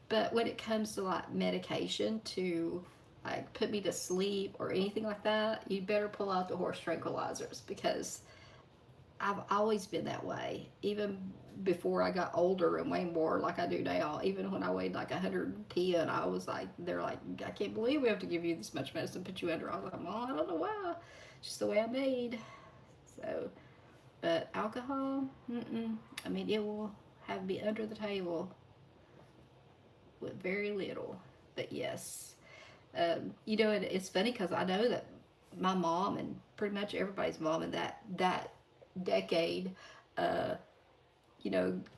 But when it comes to like medication to like put me to sleep or anything like that, you better pull out the horse tranquilizers, because I've always been that way. Even before I got older and weighed more like I do now, even when I weighed like 110, I was like, they're like, I can't believe we have to give you this much medicine, put you under. I was like, well, I don't know why. Just the way I'm made. So, but alcohol, I mean, it will have me under the table with very little. But yes, it's funny because I know that my mom and pretty much everybody's mom in that decade, uh,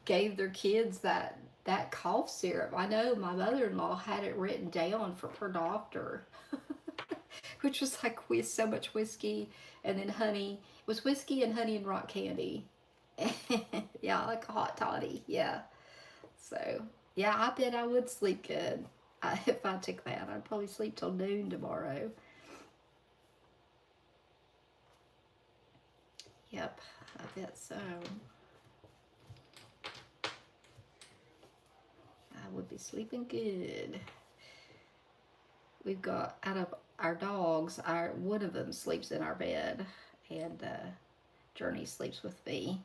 gave their kids that cough syrup. I know my mother-in-law had it written down from her doctor, which was like with so much whiskey and then honey. It was whiskey and honey and rock candy. Yeah, like a hot toddy. Yeah. So yeah, I bet I would sleep good if I took that. I'd probably sleep till noon tomorrow. Yep, I bet so. I would be sleeping good. We've got, out of our dogs, one of them sleeps in our bed, and Journey sleeps with me.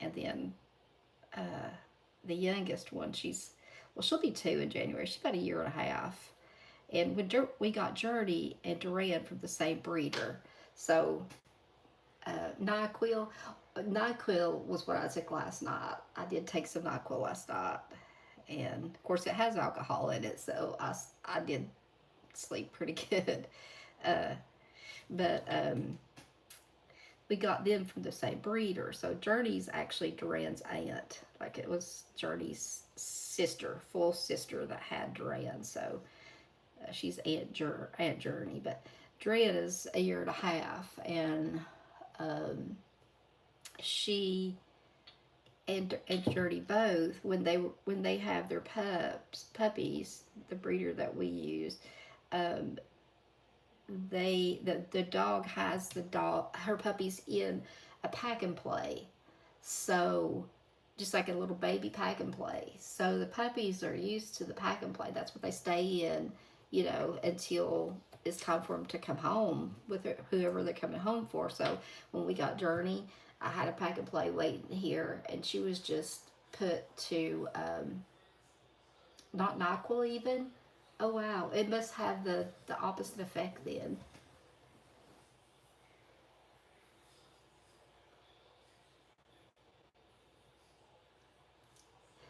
And then the youngest one, she'll be 2 in January. She's about a year and a half. And when we got Journey and Duran from the same breeder, so NyQuil was what I took last night. I did take some NyQuil last night, and of course it has alcohol in it, so I did sleep pretty good. Uh, but we got them from the same breeder. So Journey's actually Duran's aunt. Like, it was Journey's sister, full sister, that had Duran. So she's Aunt Journey. But Duran is a year and a half, and she and Journey both, when they have their puppies, the breeder that we use, the dog has her puppies in a pack and play, so just like a little baby pack and play. So the puppies are used to the pack and play. That's what they stay in, until it's time for them to come home with whoever they're coming home for. So when we got Journey, I had a pack and play waiting here, and she was just put to not NyQuil even, Oh wow, it must have the opposite effect then.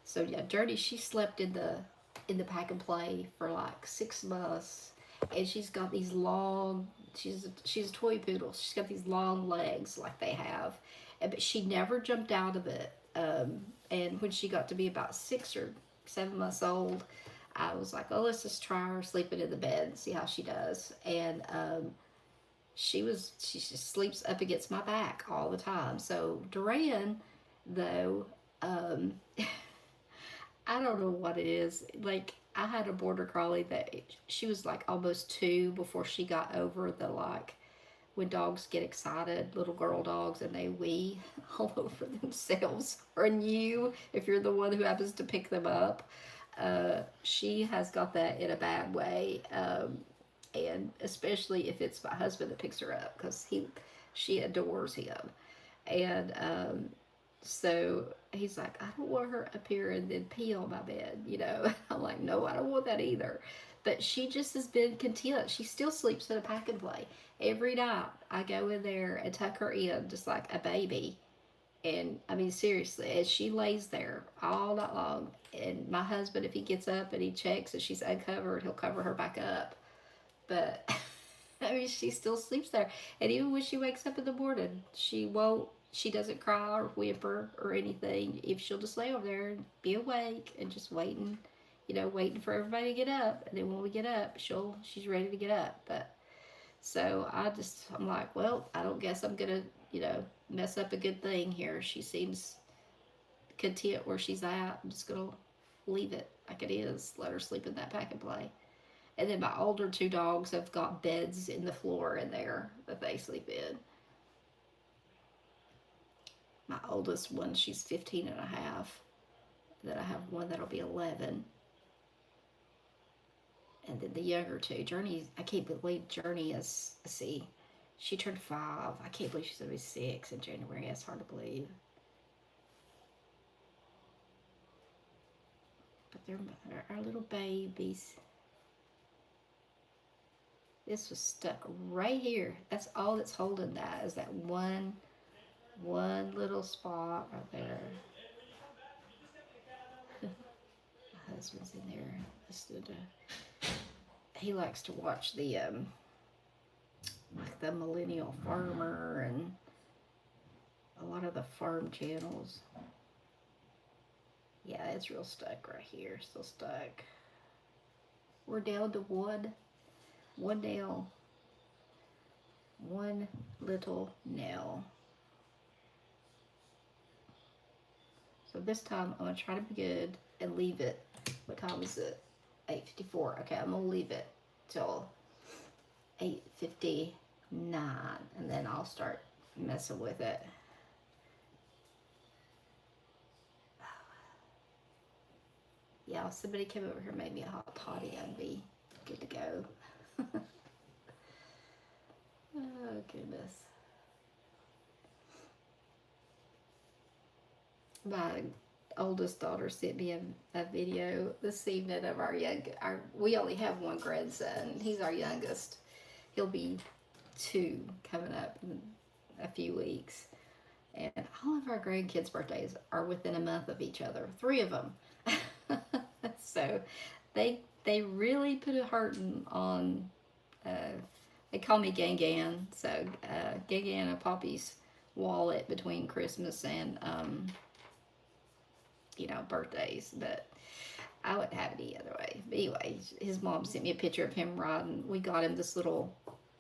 So yeah, Journey, she slept in the pack and play for like 6 months, and she's got these long. She's a toy poodle. She's got these long legs like they have, but she never jumped out of it. And when she got to be about 6 or 7 months old, I was like, oh, let's just try her sleeping in the bed and see how she does. And she just sleeps up against my back all the time. So Duran, though, um, I don't know what it is. Like, I had a border collie that she was like almost 2 before she got over the like when dogs get excited, little girl dogs, and they wee all over themselves or in you if you're the one who happens to pick them up. She has got that in a bad way, and especially if it's my husband that picks her up because she adores him, and so he's like, I don't want her up here and then pee on my bed, you know. I'm like, no, I don't want that either. But she just has been content. She still sleeps in a pack and play. Every night I go in there and tuck her in just like a baby. And I mean, seriously, and she lays there all night long. And my husband, if he gets up and he checks and she's uncovered, he'll cover her back up. But I mean, she still sleeps there. And even when she wakes up in the morning, she doesn't cry or whimper or anything. If she'll just lay over there and be awake and just waiting, waiting for everybody to get up. And then when we get up, she's ready to get up. But so I'm like, well, I don't guess I'm going to, mess up a good thing here. She seems content where she's at. I'm just going to leave it like it is. Let her sleep in that pack and play. And then my older 2 dogs have got beds in the floor in there that they sleep in. My oldest one, she's 15 and a half. Then I have one that'll be 11. And then the younger 2, Journey, I can't believe Journey is, let's see, she turned 5. I can't believe she's going to be 6 in January. That's hard to believe. But they're our little babies. This was stuck right here. That's all that's holding that is that one little spot right there. My husband's in there listening to. He likes to watch like the Millennial Farmer and a lot of the farm channels. Yeah, it's real stuck right here. Still stuck. We're down to one nail. One little nail. So this time I'm going to try to be good and leave it. What time is it? 8:54. Okay, I'm going to leave it till 8:59 and then I'll start messing with it. Yeah, if somebody came over here and made me a hot toddy, I'd be good to go. Oh, goodness. My oldest daughter sent me a video this evening of we only have one grandson. He's our youngest. He'll be 2 coming up in a few weeks. And all of our grandkids' birthdays are within a month of each other. 3 of them. So they really put a hurting on. They call me Gangan. So Gangan and Poppy's wallet between Christmas and birthdays. But I wouldn't have it any other way. But anyway, his mom sent me a picture of him riding. We got him this little.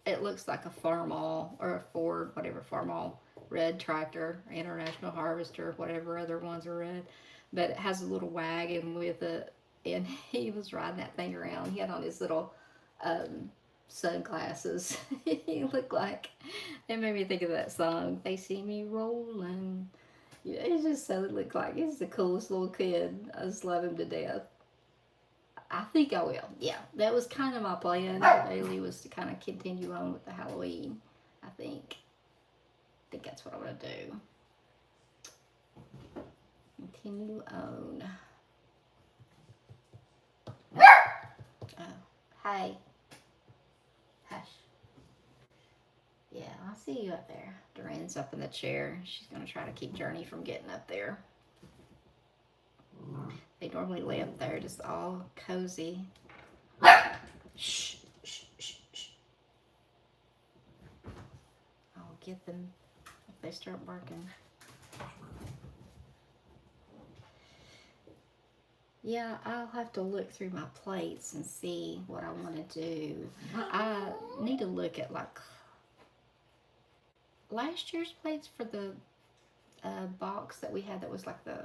It looks like a Farmall or a Ford, whatever Farmall red tractor, International Harvester, whatever other ones are red. But it has a little wagon with it, and he was riding that thing around. He had on his little sunglasses. He looked like, it made me think of that song, They See Me Rolling. He just so looked like he's the coolest little kid. I just love him to death. I think I will. Yeah, that was kind of my plan. Daily was to kind of continue on with the Halloween. I think that's what I'm gonna do. Continue on. Oh. Hey. Hush. Yeah, I see you up there. Doreen's up in the chair. She's going to try to keep Journey from getting up there. They normally lay up there just all cozy. Shh, shh, shh, shh. I'll get them if they start barking. Yeah, I'll have to look through my plates and see what I want to do. I need to look at like last year's plates for the box that we had that was like the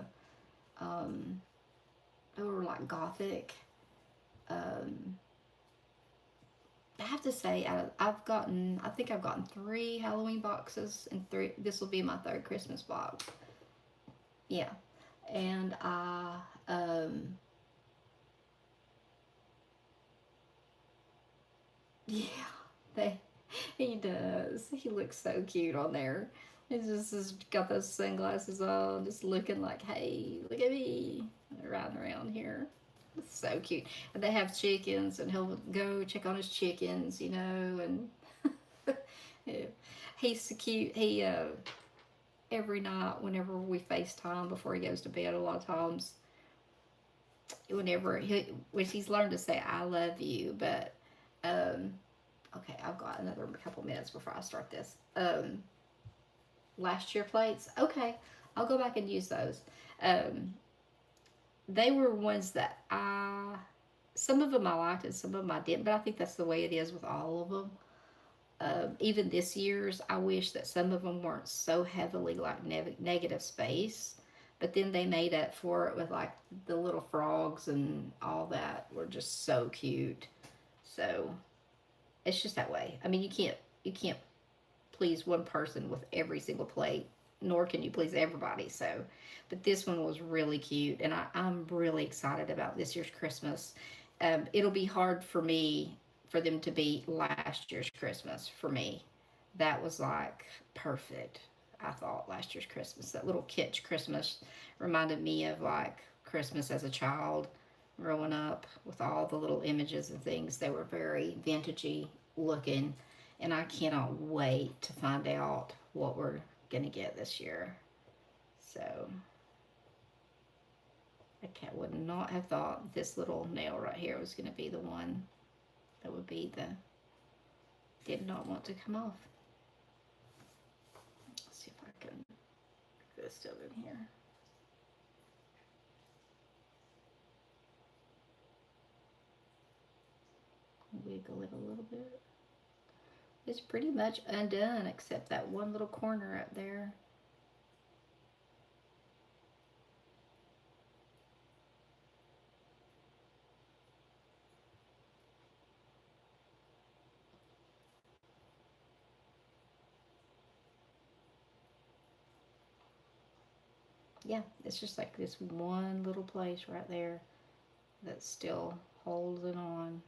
they were like gothic. Um, I have to say I think I've gotten 3 Halloween boxes and 3. This will be my 3rd Christmas box. Yeah, and yeah, they he does. He looks so cute on there. He's got those sunglasses on, just looking like, hey, look at me, riding around here. It's so cute. And they have chickens, and he'll go check on his chickens, and yeah. He's so cute. He every night, whenever we FaceTime before he goes to bed, a lot of times, which he's learned to say I love you, but um, okay, I've got another couple minutes before I start this. Last year plates, okay, I'll go back and use those. Um, they were ones that some of them I liked and some of them I didn't, but I think that's the way it is with all of them. Even this year's, I wish that some of them weren't so heavily like negative space, but then they made up for it with like the little frogs and all that were just so cute. So it's just that way. I mean, you can't please one person with every single plate, nor can you please everybody. So, but this one was really cute, and I'm really excited about this year's Christmas. It'll be hard for me for them to beat last year's Christmas for me. That was like perfect. I thought last year's Christmas, that little kitsch Christmas, reminded me of like Christmas as a child growing up with all the little images and things. They were very vintagey looking, and I cannot wait to find out what we're gonna get this year. So would not have thought this little nail right here was gonna be the one that would be the did not want to come off. Let's see if I can get this still in here. Wiggle it a little bit. It's pretty much undone except that one little corner up there. Yeah, it's just like this one little place right there that's still holding on.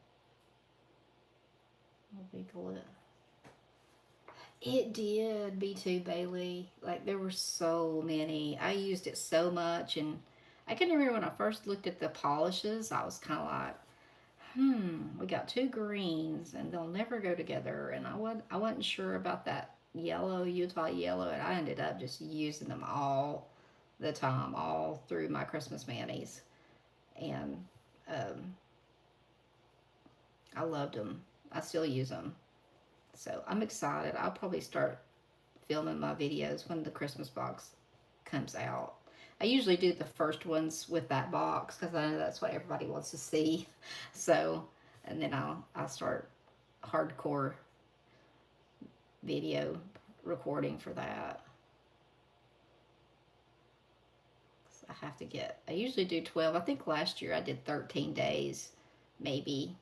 I'll wiggle it. It did. Me too, Bailey. Like, there were so many. I used it so much, and I can remember when I first looked at the polishes, I was kind of like, we got 2 greens, and they'll never go together. And I wasn't sure about that yellow, Utah yellow, and I ended up just using them all the time, all through my Christmas manis. And um, I loved them. I still use them. So I'm excited. I'll probably start filming my videos when the Christmas box comes out. I usually do the first ones with that box because I know that's what everybody wants to see. So, and then I'll start hardcore video recording for that. So I usually do 12. I think last year I did 13 days, maybe.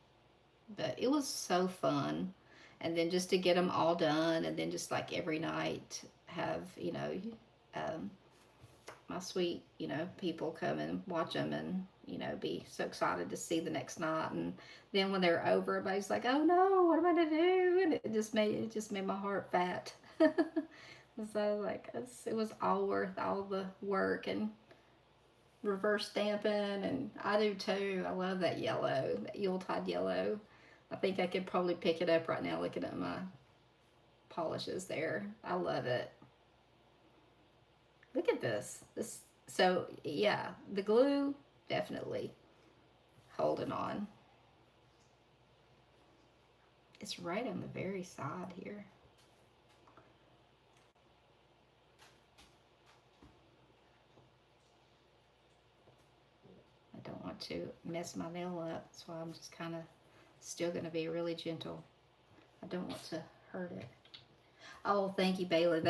But it was so fun. And then just to get them all done, and then just like every night have, um, my sweet, people come and watch them and, be so excited to see the next night. And then when they're over, everybody's like, oh no, what am I going to do? And it just made my heart fat. So like, it was all worth all the work and reverse stamping. And I do too. I love that yellow, that Yuletide yellow. I think I could probably pick it up right now looking at my polishes there. I love it. Look at this. So yeah, the glue definitely holding on. It's right on the very side here. I don't want to mess my nail up, so I'm just kind of still going to be really gentle. I don't want to hurt it. Oh, thank you, Bayla.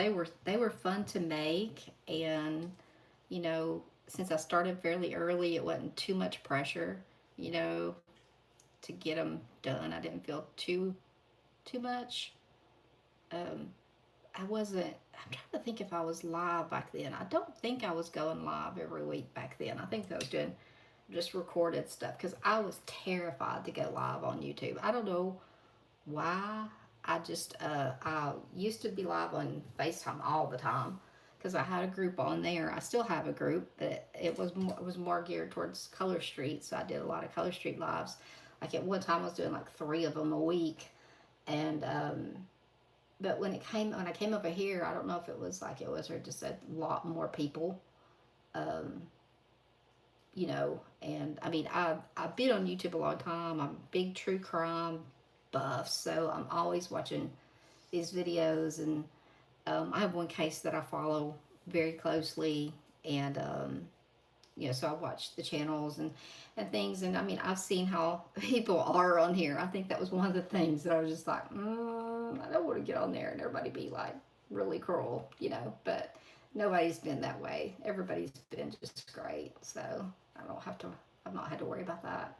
They were fun to make, and you know, since I started fairly early, it wasn't too much pressure, you know, to get them done. I didn't feel too much. Um, I wasn't. I'm trying to think if I was live back then. I don't think I was going live every week back then. I think I was doing just recorded stuff because I was terrified to go live on YouTube. I don't know why. I used to be live on FaceTime all the time because I had a group on there. I still have a group, but it was more geared towards Color Street. So I did a lot of Color Street lives. Like at one time, I was doing like 3 of them a week, and but when I came over here, I don't know if it was like it was or just a lot more people, um, you know. And I mean, I've been on YouTube a long time. I'm a big true crime buff, so I'm always watching these videos. And I have one case that I follow very closely, and you know, so I watch the channels and things. And I mean, I've seen how people are on here. I think that was one of the things that I was just like, I don't want to get on there and everybody be like really cruel, you know. But nobody's been that way. Everybody's been just great. So I don't have to. I've not had to worry about that.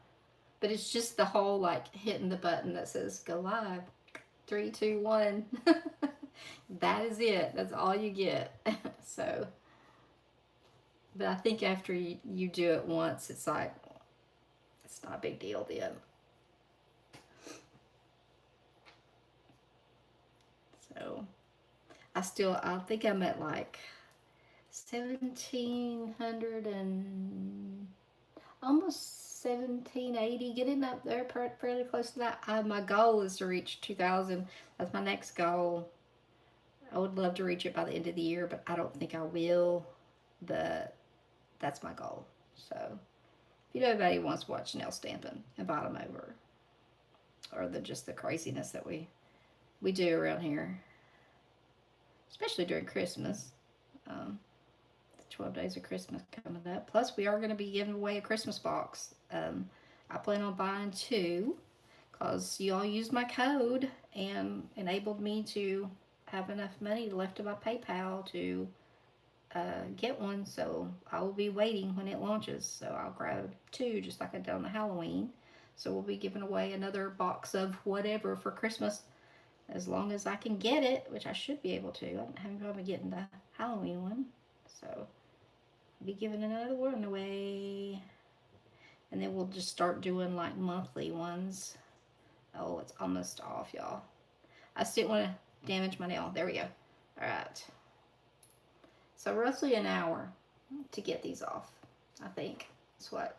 But it's just the whole like hitting the button that says go live. 3, 2, 1. That is it. That's all you get. So, but I think after you do it once, it's like, it's not a big deal then. So, I think I'm at like 1700 and almost 1780, getting up there fairly close to that. My goal is to reach 2000. That's my next goal. I would love to reach it by the end of the year, but I don't think I will. But that's my goal. So if you know anybody who wants to watch nail stamping, invite them over. Or just the craziness that we do around here, especially during Christmas. Um, the 12 days of Christmas coming up. Plus, we are going to be giving away a Christmas box. I plan on buying 2 because you all used my code and enabled me to have enough money left in my PayPal to get one. So I will be waiting when it launches. So I'll grab 2 just like I did on the Halloween. So we'll be giving away another box of whatever for Christmas as long as I can get it, which I should be able to. I haven't probably getting the Halloween one. So I'll be giving another one away. And then we'll just start doing like monthly ones. Oh, it's almost off, y'all. I just didn't want to damage my nail. There we go. All right. So roughly an hour to get these off, I think. That's what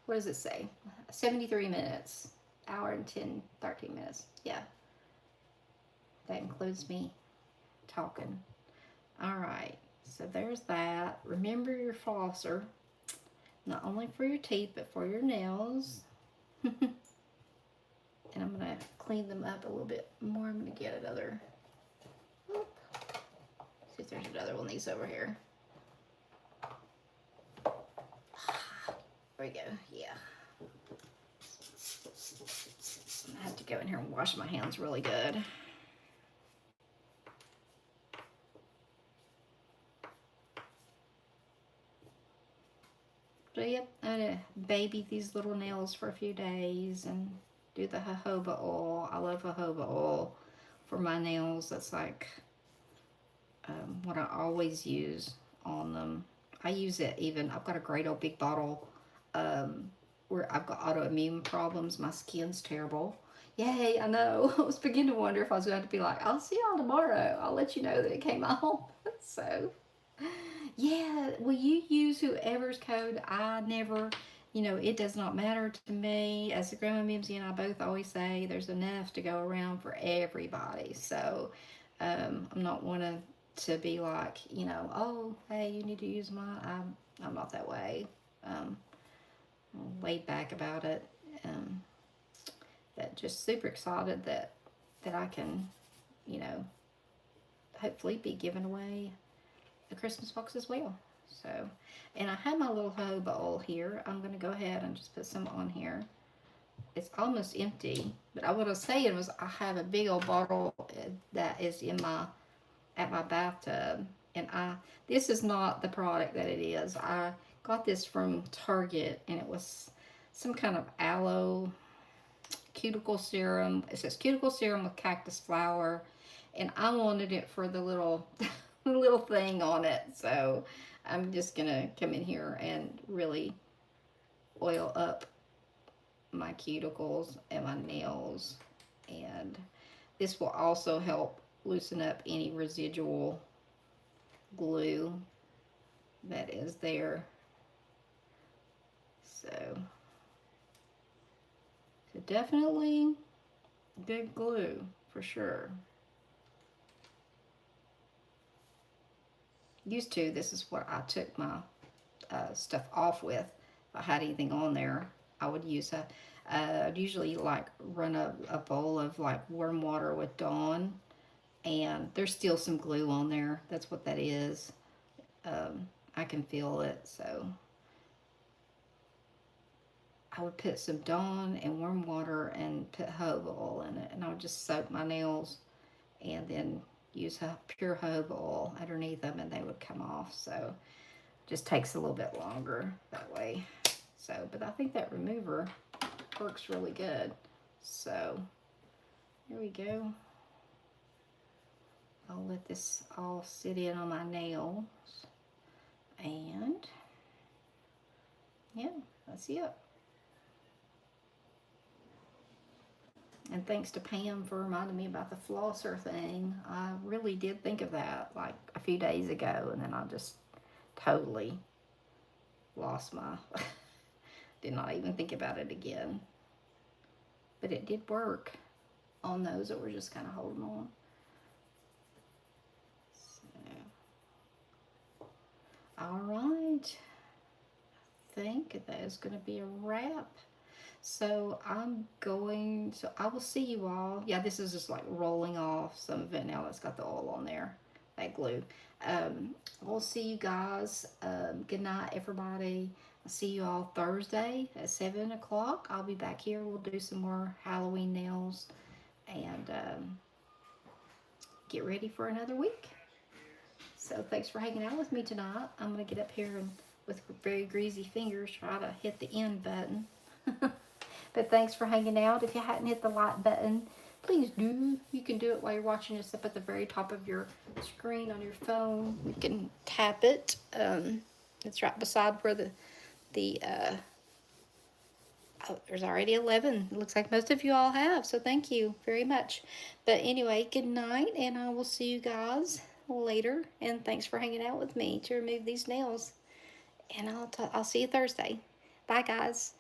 does it say? 73 minutes. Hour and 13 minutes. Yeah. That includes me talking. All right. So there's that. Remember your flosser. Not only for your teeth, but for your nails. And I'm going to clean them up a little bit more. I'm going to get another. Whoop. See if there's another one of these over here. There we go. Yeah. I have to go in here and wash my hands really good. So yep, I'm gonna baby these little nails for a few days and do the jojoba oil. I love jojoba oil for my nails. That's like what I always use on them. I use it even, I've got a great old big bottle where I've got autoimmune problems. My skin's terrible. Yay, I know. I was beginning to wonder if I was going to be like, I'll see y'all tomorrow. I'll let you know that it came out. So, yeah, will you use whoever's code? I never you know, it does not matter to me. As the Grandma Mimsy and I both always say, there's enough to go around for everybody. So I'm not one to be like, you know, oh, hey, you need to use mine. I'm not that way. Um, I'm laid back about it. Um, that just super excited that I can, you know, hopefully be giving away a Christmas box as well. So, and I have my little hoe bowl here. I'm going to go ahead and just put some on here. It's almost empty, but what I was saying was I have a big old bottle that is in my at my bathtub, and this is not the product that it is. I got this from Target, and it was some kind of aloe cuticle serum. It says cuticle serum with cactus flower, and I wanted it for the little little thing on it. So I'm just gonna come in here and really oil up my cuticles and my nails, and this will also help loosen up any residual glue that is there. So definitely good glue for sure. Used to, this is what I took my stuff off with. If I had anything on there, I would use I'd usually like run a bowl of like warm water with Dawn, and there's still some glue on there. That's what that is. I can feel it, so I would put some Dawn and warm water and put jojoba oil in it, and I would just soak my nails and then use pure jojoba oil underneath them, and they would come off. So just takes a little bit longer that way. So, but I think that remover works really good. So here we go. I'll let this all sit in on my nails, and yeah, that's it. And thanks to Pam for reminding me about the flosser thing. I really did think of that like a few days ago, and then I just totally lost my, did not even think about it again. But it did work on those that were just kind of holding on. So, all right. I think that is going to be a wrap. So I will see you all. Yeah, this is just like rolling off some of it now that's got the oil on there, that glue. We'll see you guys. Good night, everybody. I'll see you all Thursday at 7 o'clock. I'll be back here. We'll do some more Halloween nails and get ready for another week. So thanks for hanging out with me tonight. I'm going to get up here and with very greasy fingers try to hit the end button. But thanks for hanging out. If you hadn't hit the like button, please do. You can do it while you're watching this up at the very top of your screen on your phone. You can tap it. It's right beside where oh, there's already 11. It looks like most of you all have, so thank you very much. But anyway, good night, and I will see you guys later. And thanks for hanging out with me to remove these nails. And I'll see you Thursday. Bye, guys.